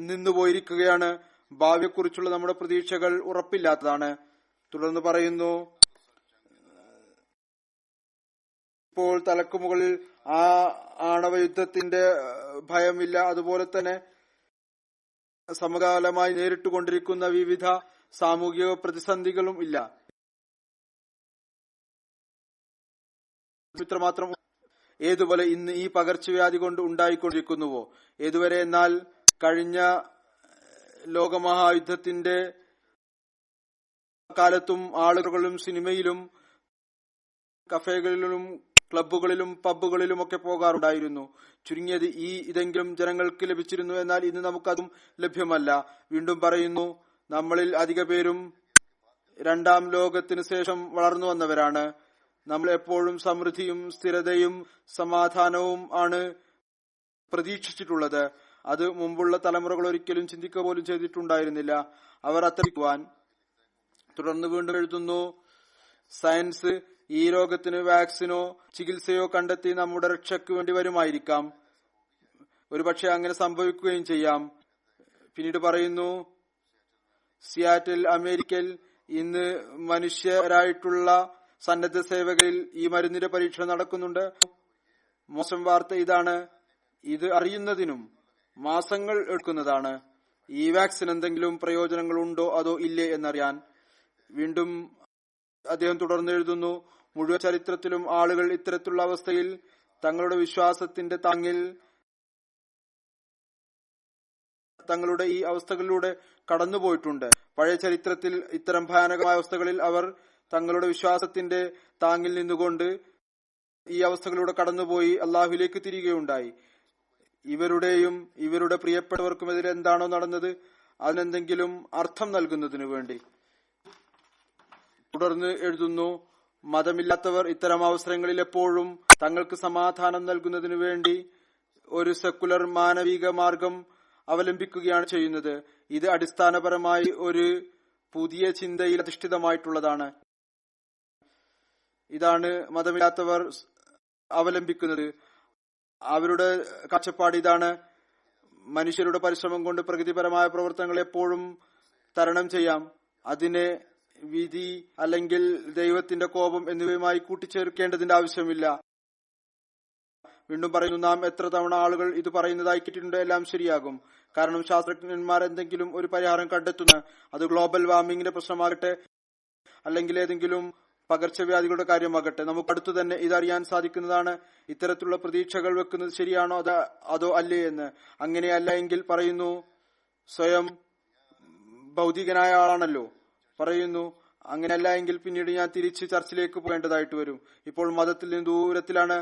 നിന്നുപോയിരിക്കുകയാണ്. ഭാവിയെക്കുറിച്ചുള്ള നമ്മുടെ പ്രതീക്ഷകൾ ഉറപ്പില്ലാത്തതാണ്. തുടർന്ന് പറയുന്നു, ഇപ്പോൾ തലക്കുമുകളിൽ ആ ആണവയുദ്ധത്തിന്റെ ഭയമില്ല. അതുപോലെ തന്നെ സമകാലമായി നേരിട്ടുകൊണ്ടിരിക്കുന്ന വിവിധ സാമൂഹിക പ്രതിസന്ധികളും ഇല്ല. ഇത്രമാത്രം ഏതുപോലെ ഇന്ന് ഈ പകർച്ചവ്യാധി കൊണ്ട് ഉണ്ടായിക്കൊണ്ടിരിക്കുന്നുവോ ഏതുവരെ. എന്നാൽ കഴിഞ്ഞ ലോകമഹായുദ്ധത്തിന്റെ കാലത്തും ആളുകളും സിനിമയിലും കഫേകളിലും ക്ലബ്ബുകളിലും പബ്ബുകളിലും ഒക്കെ പോകാറുണ്ടായിരുന്നു. ചുരുങ്ങിയത് ഇതെങ്കിലും ജനങ്ങൾക്ക് ലഭിച്ചിരുന്നു. എന്നാൽ ഇന്ന് നമുക്കതും ലഭ്യമല്ല. വീണ്ടും പറയുന്നു, നമ്മളിൽ അധിക പേരും 2ാം ലോകത്തിനു ശേഷം വളർന്നു വന്നവരാണ്. നമ്മൾ എപ്പോഴും സമൃദ്ധിയും സ്ഥിരതയും സമാധാനവും ആണ് പ്രതീക്ഷിച്ചിട്ടുള്ളത്. അത് മുമ്പുള്ള തലമുറകൾ ഒരിക്കലും ചിന്തിക്കുക പോലും ചെയ്തിട്ടുണ്ടായിരുന്നില്ല. അവർ അത്രയ്ക്കുവാൻ. തുടർന്ന് വീണ്ടും എഴുതുന്നു, സയൻസ് ഈ രോഗത്തിന് വാക്സിനോ ചികിത്സയോ കണ്ടെത്തി നമ്മുടെ രക്ഷയ്ക്ക് വേണ്ടി വരുമായിരിക്കാം. ഒരുപക്ഷെ അങ്ങനെ സംഭവിക്കുകയും ചെയ്യാം. പിന്നീട് പറയുന്നു, സിയാറ്റിൽ അമേരിക്കയിൽ ഇന്ന് മനുഷ്യരായിട്ടുള്ള സന്നദ്ധ സേവകരിൽ ഈ മരുന്നിന്റെ പരീക്ഷണം നടക്കുന്നുണ്ട്. മോശം വാർത്ത ഇതാണ്, ഇത് അറിയുന്നതിനും മാസങ്ങൾ എടുക്കുന്നതാണ്. ഈ വാക്സിൻ എന്തെങ്കിലും പ്രയോജനങ്ങളുണ്ടോ അതോ ഇല്ലേ എന്നറിയാൻ. വീണ്ടും അദ്ദേഹം തുടർന്ന് എഴുതുന്നു, മുഴുവൻ ചരിത്രത്തിലും ആളുകൾ ഇത്തരത്തിലുള്ള അവസ്ഥയിൽ തങ്ങളുടെ വിശ്വാസത്തിന്റെ താങ്ങിൽ തങ്ങളുടെ ഈ അവസ്ഥകളിലൂടെ കടന്നുപോയിട്ടുണ്ട്. പഴയ ചരിത്രത്തിൽ ഇത്തരം ഭയാനകമായ അവസ്ഥകളിൽ അവർ തങ്ങളുടെ വിശ്വാസത്തിന്റെ താങ്ങിൽ നിന്നുകൊണ്ട് ഈ അവസ്ഥകളിലൂടെ കടന്നുപോയി അള്ളാഹുവിലേക്ക് തിരികെയുണ്ടായി. ഇവരുടെയും ഇവരുടെ പ്രിയപ്പെട്ടവർക്കുമെതിരെ എന്താണോ നടന്നത് അതിനെന്തെങ്കിലും അർത്ഥം നൽകുന്നതിനു വേണ്ടി. തുടർന്ന് എഴുതുന്നു, മതമില്ലാത്തവർ ഇത്തരം അവസരങ്ങളിൽ എപ്പോഴും തങ്ങൾക്ക് സമാധാനം നൽകുന്നതിനു വേണ്ടി ഒരു സെക്കുലർ മാനവിക മാർഗം അവലംബിക്കുകയാണ് ചെയ്യുന്നത്. ഇത് അടിസ്ഥാനപരമായി ഒരു പുതിയ ചിന്തയിൽ അധിഷ്ഠിതമായിട്ടുള്ളതാണ്. ഇതാണ് മതമില്ലാത്തവർ അവലംബിക്കുന്നത്. അവരുടെ കാഴ്ചപ്പാട് ഇതാണ്, മനുഷ്യരുടെ പരിശ്രമം കൊണ്ട് പ്രകൃതിപരമായ പ്രവർത്തനങ്ങൾ എപ്പോഴും തരണം ചെയ്യാം. അതിനെ വിധി അല്ലെങ്കിൽ ദൈവത്തിന്റെ കോപം എന്നിവയുമായി കൂട്ടിച്ചേർക്കേണ്ടതിന്റെ ആവശ്യമില്ല. വീണ്ടും പറയുന്നു, നാം എത്ര തവണ ആളുകൾ ഇത് പറയുന്നതായി കേട്ടിട്ടുണ്ട്, എല്ലാം ശരിയാകും. കാരണം ശാസ്ത്രജ്ഞന്മാർ എന്തെങ്കിലും ഒരു പരിഹാരം കണ്ടെത്തുന്ന, അത് ഗ്ലോബൽ വാർമിംഗിന്റെ പ്രശ്നമാകട്ടെ അല്ലെങ്കിൽ ഏതെങ്കിലും പകർച്ചവ്യാധികളുടെ കാര്യമാകട്ടെ, നമുക്ക് അടുത്തു തന്നെ ഇതറിയാൻ സാധിക്കുന്നതാണ്. ഇത്തരത്തിലുള്ള പ്രതീക്ഷകൾ വെക്കുന്നത് ശരിയാണോ അതോ അല്ലേ എന്ന്. അങ്ങനെയല്ല എങ്കിൽ പറയുന്നു, സ്വയം ഭൗതികനായ ആളാണല്ലോ. പറയുന്നു, അങ്ങനെയല്ല എങ്കിൽ പിന്നീട് ഞാൻ തിരിച്ച് ചർച്ചിലേക്ക് പോകേണ്ടതായിട്ട് വരും. ഇപ്പോൾ മതത്തിൽ നിന്ന് ദൂരത്തിലാണ്,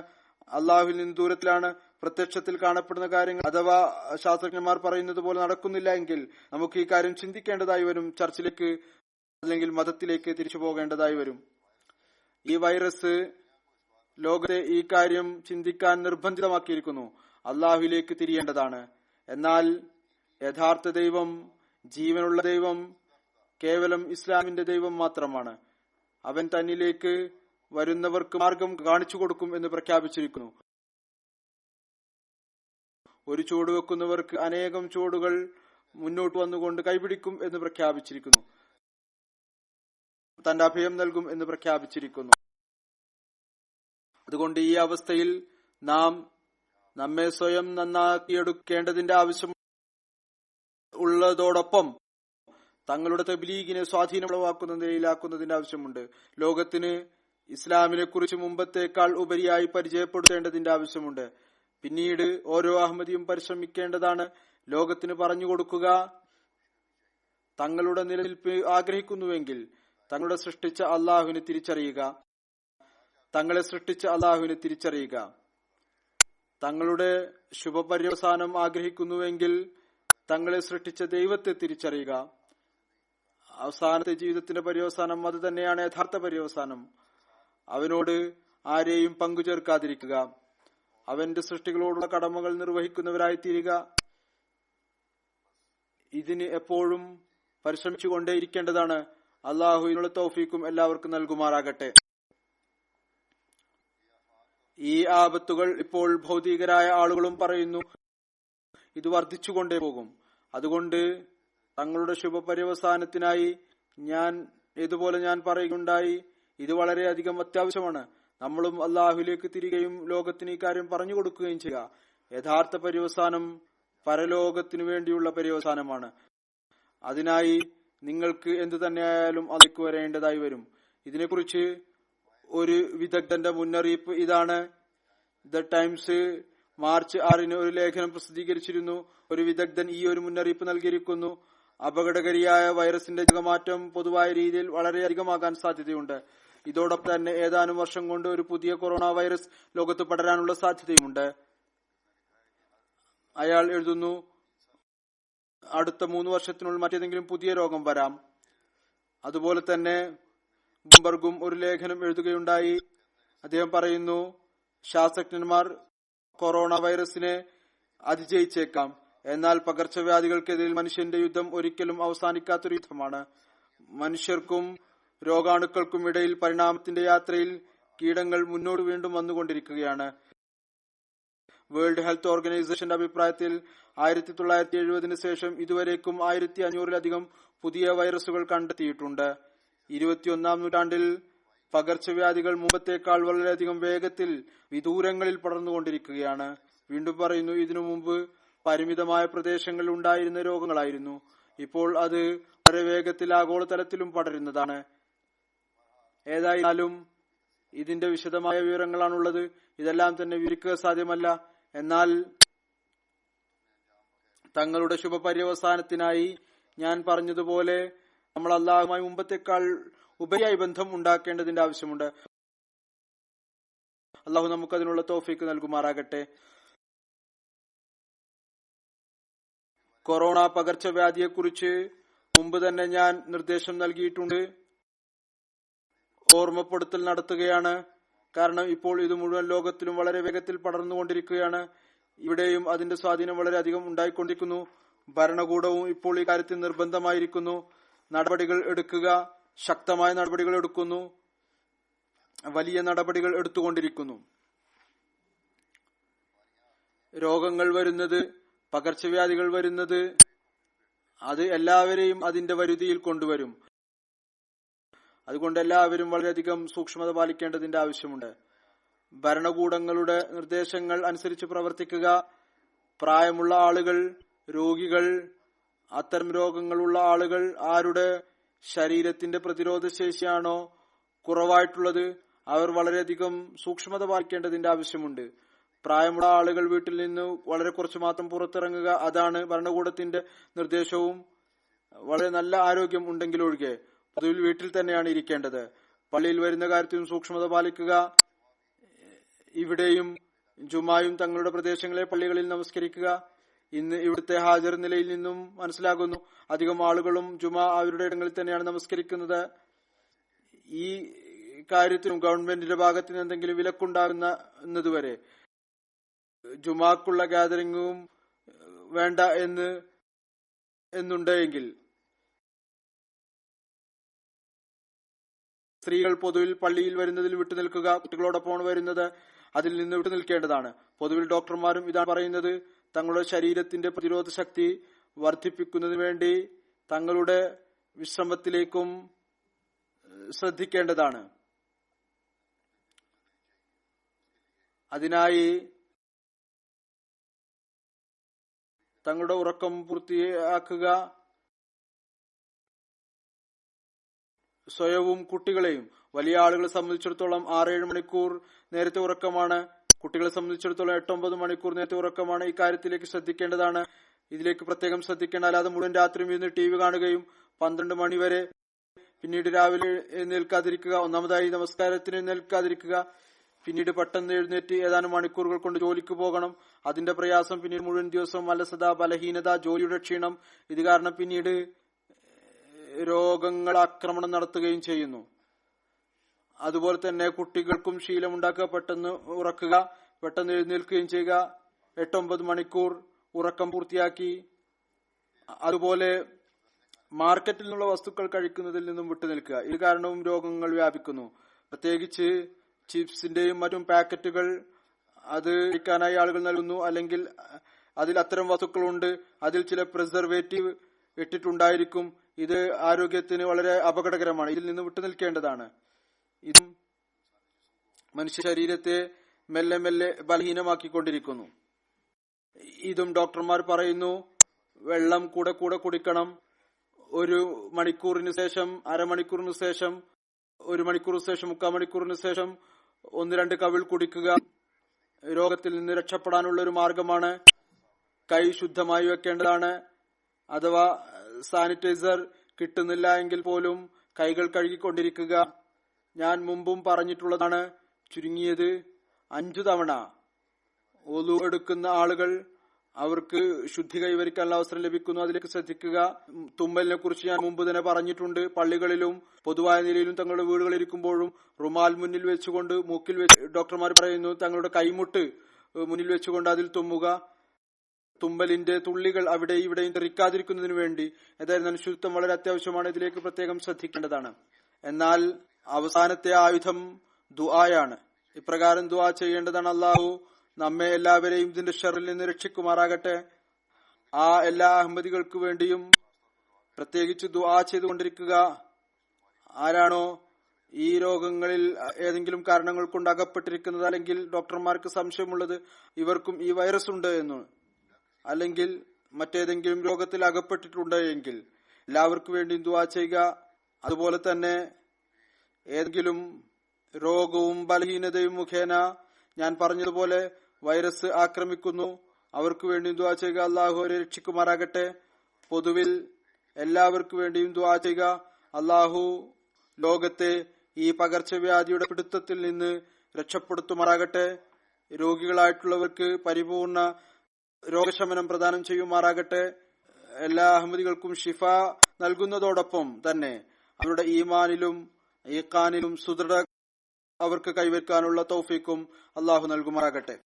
അള്ളാഹുവിൽ നിന്ന് ദൂരത്തിലാണ്. പ്രത്യക്ഷത്തിൽ കാണപ്പെടുന്ന കാര്യങ്ങൾ അഥവാ ശാസ്ത്രജ്ഞന്മാർ പറയുന്നത് പോലെ നടക്കുന്നില്ല എങ്കിൽ നമുക്ക് ഈ കാര്യം ചിന്തിക്കേണ്ടതായി വരും. ചർച്ചിലേക്ക് അല്ലെങ്കിൽ മതത്തിലേക്ക് തിരിച്ചു പോകേണ്ടതായി വരും. ഈ വൈറസ് ലോകത്തെ ഈ കാര്യം ചിന്തിക്കാൻ നിർബന്ധിതമാക്കിയിരിക്കുന്നു. അള്ളാഹുവിലേക്ക് തിരിയേണ്ടതാണ്. എന്നാൽ യഥാർത്ഥ ദൈവം, ജീവനുള്ള ദൈവം കേവലം ഇസ്ലാമിന്റെ ദൈവം മാത്രമാണ്. അവൻ തന്നിലേക്ക് വരുന്നവർക്ക് മാർഗം കാണിച്ചു കൊടുക്കും എന്ന് പ്രഖ്യാപിച്ചിരിക്കുന്നു. ഒരു ചുവട് വെക്കുന്നവർക്ക് അനേകം ചുവടുകൾ മുന്നോട്ട് വന്നുകൊണ്ട് കൈപിടിക്കും എന്ന് പ്രഖ്യാപിച്ചിരിക്കുന്നു. തന്റെ അഭയം നൽകും എന്ന് പ്രഖ്യാപിച്ചിരിക്കുന്നു. അതുകൊണ്ട് ഈ അവസ്ഥയിൽ നാം നമ്മെ സ്വയം നന്നാക്കിയെടുക്കേണ്ടതിന്റെ ആവശ്യം ഉള്ളതോടൊപ്പം തങ്ങളുടെ തബ്ലീഗിനെ സ്വാധീനമുളവാക്കുന്ന നിലയിലാക്കുന്നതിന്റെ ആവശ്യമുണ്ട്. ലോകത്തിന് ഇസ്ലാമിനെ കുറിച്ച് മുമ്പത്തേക്കാൾ ഉപരിയായി പരിചയപ്പെടുത്തേണ്ടതിന്റെ ആവശ്യമുണ്ട്. പിന്നീട് ഓരോ അഹമ്മദിയും പരിശ്രമിക്കേണ്ടതാണ് ലോകത്തിന് പറഞ്ഞു കൊടുക്കുക, തങ്ങളുടെ നിലനിൽപ്പ് ആഗ്രഹിക്കുന്നുവെങ്കിൽ തങ്ങളുടെ സൃഷ്ടിച്ച അള്ളാഹുവിനെ തിരിച്ചറിയുക, തങ്ങളെ സൃഷ്ടിച്ച അള്ളാഹുവിനെ തിരിച്ചറിയുക. തങ്ങളുടെ ശുഭപര്യവസാനം ആഗ്രഹിക്കുന്നുവെങ്കിൽ തങ്ങളെ സൃഷ്ടിച്ച ദൈവത്തെ തിരിച്ചറിയുക. അവസാനത്തെ ജീവിതത്തിന്റെ പര്യവസാനം അത് തന്നെയാണ് യഥാർത്ഥ പര്യവസാനം. അവനോട് ആരെയും പങ്കുചേർക്കാതിരിക്കുക, അവന്റെ സൃഷ്ടികളോടുള്ള കടമകൾ നിർവഹിക്കുന്നവരായി തീരുക. ഇതിന് എപ്പോഴും പരിശ്രമിച്ചുകൊണ്ടേയിരിക്കേണ്ടതാണ്. അള്ളാഹു ഇതിനുള്ള തൗഫീക്കും എല്ലാവർക്കും നൽകുമാറാകട്ടെ. ഈ ആപത്തുകൾ ഇപ്പോൾ ഭൗതികരായ ആളുകളും പറയുന്നു, ഇത് വർദ്ധിച്ചുകൊണ്ടേ പോകും. അതുകൊണ്ട് തങ്ങളുടെ ശുഭപര്യവസാനത്തിനായി ഇതുപോലെ ഞാൻ പറയുകയുണ്ടായി, ഇത് വളരെയധികം അത്യാവശ്യമാണ്. നമ്മളും അള്ളാഹുലേക്ക് തിരികെയും ലോകത്തിന് ഈ കാര്യം പറഞ്ഞു കൊടുക്കുകയും ചെയ്യുക. യഥാർത്ഥ പര്യവസാനം പരലോകത്തിനു വേണ്ടിയുള്ള പര്യവസാനമാണ്. അതിനായി നിങ്ങൾക്ക് എന്തു തന്നെയായാലും അതിലേക്ക് വരേണ്ടതായി വരും. ഇതിനെക്കുറിച്ച് ഒരു വിദഗ്ധന്റെ മുന്നറിയിപ്പ് ഇതാണ്. ദ ടൈംസ് മാർച്ച് 6 ഒരു ലേഖനം പ്രസിദ്ധീകരിച്ചിരുന്നു. ഒരു വിദഗ്ധൻ ഈ ഒരു മുന്നറിയിപ്പ് നൽകിയിരിക്കുന്നു. അപകടകാരിയായ വൈറസിന്റെ ജഗമാറ്റം പൊതുവായ രീതിയിൽ വളരെയധികമാകാൻ സാധ്യതയുണ്ട്. ഇതോടൊപ്പം തന്നെ ഏതാനും വർഷം കൊണ്ട് ഒരു പുതിയ കൊറോണ വൈറസ് ലോകത്ത് പടരാനുള്ള സാധ്യതയുമുണ്ട്. അയാൾ എഴുതുന്നു, അടുത്ത 3 വർഷത്തിനുള്ളിൽ മറ്റേതെങ്കിലും പുതിയ രോഗം വരാം. അതുപോലെ തന്നെ ബ്ലൂംബർഗും ഒരു ലേഖനം എഴുതുകയുണ്ടായി. അദ്ദേഹം പറയുന്നു, ശാസ്ത്രജ്ഞന്മാർ കൊറോണ വൈറസിനെ അതിജയിച്ചേക്കാം, എന്നാൽ പകർച്ചവ്യാധികൾക്കെതിരിൽ മനുഷ്യന്റെ യുദ്ധം ഒരിക്കലും അവസാനിക്കാത്തൊരു യുദ്ധമാണ്. മനുഷ്യർക്കും രോഗാണുക്കൾക്കും ഇടയിൽ പരിണാമത്തിന്റെ യാത്രയിൽ കീടങ്ങൾ മുന്നോട്ട് വീണ്ടും വന്നുകൊണ്ടിരിക്കുകയാണ്. വേൾഡ് ഹെൽത്ത് ഓർഗനൈസേഷന്റെ അഭിപ്രായത്തിൽ 1970 ശേഷം ഇതുവരേക്കും 1500-ലധികം പുതിയ വൈറസുകൾ കണ്ടെത്തിയിട്ടുണ്ട്. 21-ാം നൂറ്റാണ്ടിൽ പകർച്ചവ്യാധികൾ മുമ്പത്തേക്കാൾ വളരെയധികം വേഗത്തിൽ വിദൂരങ്ങളിൽ പടർന്നുകൊണ്ടിരിക്കുകയാണ്. വീണ്ടും പറയുന്നു, ഇതിനു മുമ്പ് പരിമിതമായ പ്രദേശങ്ങളിൽ ഉണ്ടായിരുന്ന രോഗങ്ങളായിരുന്നു. ഇപ്പോൾ അത് വളരെ വേഗത്തിൽ ആഗോളതലത്തിലും പടരുന്നതാണ്. ഏതായാലും ഇതിന്റെ വിശദമായ വിവരങ്ങളാണുള്ളത്. ഇതെല്ലാം തന്നെ വിവരിക്കുക സാധ്യമല്ല. എന്നാൽ തങ്ങളുടെ ശുഭപര്യവസാനത്തിനായി ഞാൻ പറഞ്ഞതുപോലെ നമ്മൾ അല്ലാഹുമായി മുമ്പത്തേക്കാൾ ഉപരിയായി ബന്ധം ഉണ്ടാക്കേണ്ടതിന്റെ ആവശ്യമുണ്ട്. അല്ലാഹു നമുക്കതിനുള്ള തൗഫീക്ക് നൽകുമാറാകട്ടെ. കൊറോണ പകർച്ചവ്യാധിയെക്കുറിച്ച് മുമ്പ് തന്നെ ഞാൻ നിർദ്ദേശം നൽകിയിട്ടുണ്ട്. ഓർമ്മപ്പെടുത്തൽ നടത്തുകയാണ്. കാരണം ഇപ്പോൾ ഇത് മുഴുവൻ ലോകത്തിലും വളരെ വേഗത്തിൽ പടർന്നുകൊണ്ടിരിക്കുകയാണ്. ഇവിടെയും അതിന്റെ സ്വാധീനം വളരെയധികം ഉണ്ടായിക്കൊണ്ടിരിക്കുന്നു. ഭരണകൂടവും ഇപ്പോൾ ഈ കാര്യത്തിൽ നിർബന്ധമായിരിക്കുന്നു. നടപടികൾ എടുക്കുക, ശക്തമായ നടപടികൾ എടുക്കുന്നു, വലിയ നടപടികൾ എടുത്തുകൊണ്ടിരിക്കുന്നു. രോഗങ്ങൾ വരുന്നത്, പകർച്ചവ്യാധികൾ വരുന്നത് അത് എല്ലാവരെയും അതിന്റെ വരുതിയിൽ കൊണ്ടുവരും. അതുകൊണ്ട് എല്ലാവരും വളരെയധികം സൂക്ഷ്മത പാലിക്കേണ്ടതിന്റെ ആവശ്യമുണ്ട്. ഭരണകൂടങ്ങളുടെ നിർദ്ദേശങ്ങൾ അനുസരിച്ച് പ്രവർത്തിക്കുക. പ്രായമുള്ള ആളുകൾ, രോഗികൾ, അത്തരം രോഗങ്ങളുള്ള ആളുകൾ, ആരുടെ ശരീരത്തിന്റെ പ്രതിരോധ ശേഷിയാണോ കുറവായിട്ടുള്ളത്, അവർ വളരെയധികം സൂക്ഷ്മത പാലിക്കേണ്ടതിന്റെ ആവശ്യമുണ്ട്. പ്രായമുള്ള ആളുകൾ വീട്ടിൽ നിന്ന് വളരെ കുറച്ച് മാത്രം പുറത്തിറങ്ങുക, അതാണ് ഭരണകൂടത്തിന്റെ നിർദ്ദേശവും. വളരെ നല്ല ആരോഗ്യം ഉണ്ടെങ്കിലൊഴികെ പൊതുവിൽ വീട്ടിൽ തന്നെയാണ് ഇരിക്കേണ്ടത്. പള്ളിയിൽ വരുന്ന കാര്യത്തിലും സൂക്ഷ്മത പാലിക്കുക. ഇവിടെയും ജുമായും തങ്ങളുടെ പ്രദേശങ്ങളിലെ പള്ളികളിൽ നമസ്കരിക്കുക. ഇന്ന് ഇവിടുത്തെ ഹാജർ നിലയിൽ നിന്നും മനസ്സിലാകുന്നു അധികം ആളുകളും ജുമാ അവരുടെ ഇടങ്ങളിൽ തന്നെയാണ് നമസ്കരിക്കുന്നത്. ഈ കാര്യത്തിലും ഗവൺമെന്റിന്റെ ഭാഗത്ത് നിന്ന് എന്തെങ്കിലും വിലക്കുണ്ടാകുന്നതുവരെ ജുമാക്കുള്ള ഗാദറിംഗും വേണ്ട എന്നുണ്ടെങ്കിൽ സ്ത്രീകൾ പൊതുവിൽ പള്ളിയിൽ വരുന്നതിൽ വിട്ടുനിൽക്കുക. കുട്ടികളോടൊപ്പമാണ് വരുന്നത്, അതിൽ നിന്ന് വിട്ടുനിൽക്കേണ്ടതാണ്. പൊതുവിൽ ഡോക്ടർമാരും ഇതാണ് പറയുന്നത്. തങ്ങളുടെ ശരീരത്തിന്റെ പ്രതിരോധ ശക്തി വർദ്ധിപ്പിക്കുന്നതിന് വേണ്ടി തങ്ങളുടെ വിശ്രമത്തിലേക്കും ശ്രദ്ധിക്കേണ്ടതാണ്. അതിനായി തങ്ങളുടെ ഉറക്കം പൂർത്തിയാക്കുക. സ്വയവും കുട്ടികളെയും. വലിയ ആളുകളെ സംബന്ധിച്ചിടത്തോളം 6-7 മണിക്കൂർ നേരത്തെ ഉറക്കമാണ്. കുട്ടികളെ സംബന്ധിച്ചിടത്തോളം 8-9 മണിക്കൂർ നേരത്തെ ഉറക്കമാണ്. ഈ കാര്യത്തിലേക്ക് ശ്രദ്ധിക്കേണ്ടതാണ്. ഇതിലേക്ക് പ്രത്യേകം ശ്രദ്ധിക്കേണ്ട. അല്ലാതെ മുഴുവൻ രാത്രിയും ഇരുന്ന് TV കാണുകയും 12 മണി വരെ പിന്നീട് രാവിലെ എഴുന്നേൽക്കാതിരിക്കുക, ഒന്നാമതായി നമസ്കാരത്തിന് എഴുന്നേൽക്കാതിരിക്കുക, പിന്നീട് പെട്ടെന്ന് എഴുന്നേറ്റ് ഏതാനും മണിക്കൂറുകൾ കൊണ്ട് ജോലിക്ക് പോകണം. അതിന്റെ പ്രയാസം, പിന്നീട് മുഴുവൻ ദിവസവും അലസത, ബലഹീനത, ജോലിയുടെ ക്ഷീണം, ഇത് കാരണം പിന്നീട് രോഗങ്ങൾ ആക്രമണം നടത്തുകയും ചെയ്യുന്നു. അതുപോലെ തന്നെ കുട്ടികൾക്കും ശീലമുണ്ടാക്കുക, പെട്ടെന്ന് ഉറക്കുക, പെട്ടെന്ന് എഴുന്നേൽക്കുകയും ചെയ്യുക, 8-9 മണിക്കൂർ ഉറക്കം പൂർത്തിയാക്കി. അതുപോലെ മാർക്കറ്റിൽ നിന്നുള്ള വസ്തുക്കൾ കഴിക്കുന്നതിൽ നിന്നും വിട്ടുനിൽക്കുക. ഇത് കാരണവും രോഗങ്ങൾ വ്യാപിക്കുന്നു. പ്രത്യേകിച്ച് ചിപ്സിന്റെയും മറ്റും പാക്കറ്റുകൾ അത് കഴിക്കാനായി ആളുകൾ നൽകുന്നു, അല്ലെങ്കിൽ അതിൽ അത്തരം വസ്തുക്കളുണ്ട്, അതിൽ ചില പ്രിസർവേറ്റീവ് ഇട്ടിട്ടുണ്ടായിരിക്കും. ഇത് ആരോഗ്യത്തിന് വളരെ അപകടകരമാണ്. ഇതിൽ നിന്ന് വിട്ടുനിൽക്കേണ്ടതാണ്. ഇതും മനുഷ്യ ശരീരത്തെ മെല്ലെ മെല്ലെ ബലഹീനമാക്കിക്കൊണ്ടിരിക്കുന്നു. ഇതും ഡോക്ടർമാർ പറയുന്നു, വെള്ളം കൂടെ കൂടെ കുടിക്കണം. 1 മണിക്കൂറിന് ശേഷം, അരമണിക്കൂറിന് ശേഷം, 1 മണിക്കൂറിന് ശേഷം, 3/4 മണിക്കൂറിന് ശേഷം 1-2 കവിൾ കുടിക്കുക. രോഗത്തിൽ നിന്ന് രക്ഷപ്പെടാനുള്ള ഒരു മാർഗമാണ്. കൈ ശുദ്ധമായി വെക്കേണ്ടതാണ്. അഥവാ സാനിറ്റൈസർ കിട്ടുന്നില്ല എങ്കിൽ പോലും കൈകൾ കഴുകിക്കൊണ്ടിരിക്കുക. ഞാൻ മുമ്പും പറഞ്ഞിട്ടുള്ളതാണ്, ചുരുങ്ങിയത് 5 തവണ ഒളു എടുക്കുന്ന ആളുകൾ അവർക്ക് ശുദ്ധി കൈവരിക്കാനുള്ള അവസരം ലഭിക്കുന്നു. അതിലേക്ക് ശ്രദ്ധിക്കുക. തുമ്മലിനെ കുറിച്ച് ഞാൻ മുമ്പ് തന്നെ പറഞ്ഞിട്ടുണ്ട്. പള്ളികളിലും പൊതുവായ നിലയിലും തങ്ങളുടെ വീടുകളിൽ ഇരിക്കുമ്പോഴും റുമാൽ മുന്നിൽ വെച്ചുകൊണ്ട് മൂക്കിൽ വെച്ച് ഡോക്ടർമാർ പറയുന്നു തങ്ങളുടെ കൈമുട്ട് മുന്നിൽ വെച്ചുകൊണ്ട് അതിൽ തുമ്മുക. തുമ്മലിന്റെ തുള്ളികൾ അവിടെ ഇവിടെയും തെറിക്കാതിരിക്കുന്നതിന് വേണ്ടി. ഏതായിരുന്നാലും ശുചിത്വം വളരെ അത്യാവശ്യമാണ്. ഇതിലേക്ക് പ്രത്യേകം ശ്രദ്ധിക്കേണ്ടതാണ്. എന്നാൽ അവസാനത്തെ ആയുധം ദുആയാണ്. ഇപ്രകാരം ദുആ ചെയ്യേണ്ടതാണ്: അല്ലാഹു നമ്മെ എല്ലാവരെയും ഇതിന്റെ ഷർറിൽ നിന്ന് രക്ഷിക്കുമാറാകട്ടെ. ആ എല്ലാ അഹമ്മദികൾക്ക് വേണ്ടിയും പ്രത്യേകിച്ച് ദുആ ചെയ്തുകൊണ്ടിരിക്കുക. ആരാണോ ഈ രോഗങ്ങളിൽ ഏതെങ്കിലും കാരണങ്ങൾ കൊണ്ട് അകപ്പെട്ടിരിക്കുന്നത്, അല്ലെങ്കിൽ ഡോക്ടർമാർക്ക് സംശയമുള്ളത് ഇവർക്കും ഈ വൈറസ് ഉണ്ട് എന്ന്, അല്ലെങ്കിൽ മറ്റേതെങ്കിലും രോഗത്തിൽ അകപ്പെട്ടിട്ടുണ്ട് എങ്കിൽ എല്ലാവർക്കും വേണ്ടിയും ദുആ ചെയ്യുക. അതുപോലെ തന്നെ ഏതെങ്കിലും രോഗവും ബലഹീനതയും മുഖേന ഞാൻ പറഞ്ഞതുപോലെ വൈറസ് ആക്രമിക്കുന്നു, അവർക്ക് വേണ്ടിയും ദുആ ചെയ്യുക. അള്ളാഹു അവരെ രക്ഷിക്കുമാറാകട്ടെ. പൊതുവിൽ എല്ലാവർക്കും വേണ്ടിയും ദുആ ചെയ്യുക. അള്ളാഹു ലോകത്തെ ഈ പകർച്ചവ്യാധിയുടെ പിടുത്തത്തിൽ നിന്ന് രക്ഷപ്പെടുത്തുമാറാകട്ടെ. രോഗികളായിട്ടുള്ളവർക്ക് പരിപൂർണ രോഗശമനം പ്രദാനം ചെയ്യുമാറാകട്ടെ. എല്ലാ അഹമ്മദികൾക്കും ഷിഫ നൽകുന്നതോടൊപ്പം തന്നെ അവരുടെ ഈമാനിലും ഈഖാനിലും സുദൃഢ അവർക്ക് കൈവരിക്കാനുള്ള തൗഫീക്കും അള്ളാഹു നൽകുമാറാകട്ടെ.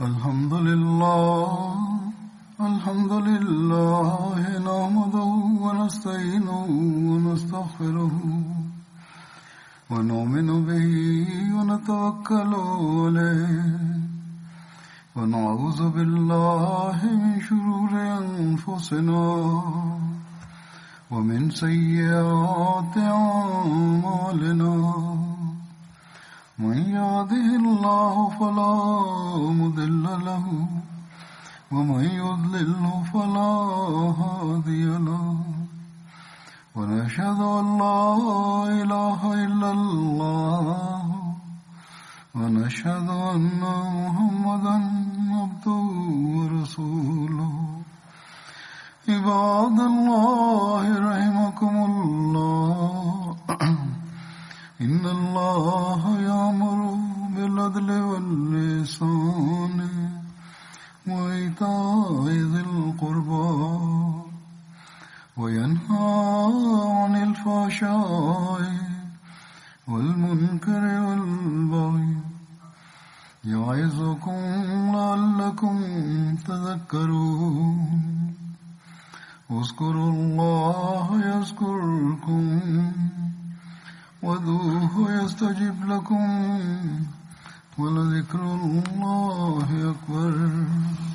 الحمد لله نحمده ونستعينه ونستغفره ونؤمن به ونتوكل عليه ونعوذ بالله من شرور أنفسنا ومن سيئات أعمالنا من يهده الله فلا مضل له ومن يضلله فلا هادي له ونشهد أن لا إله إلا الله ونشهد أن محمدا عبده ورسوله عباد الله رحمكم الله إن الله يأمر بالعدل والإحسان وإيتاء ذي القربى وينهى عن الفحشاء والمنكر والبغي يعظكم لعلكم تذكرون اذكروا الله يذكركم وادعوه يستجب لكم ولذكر الله أكبر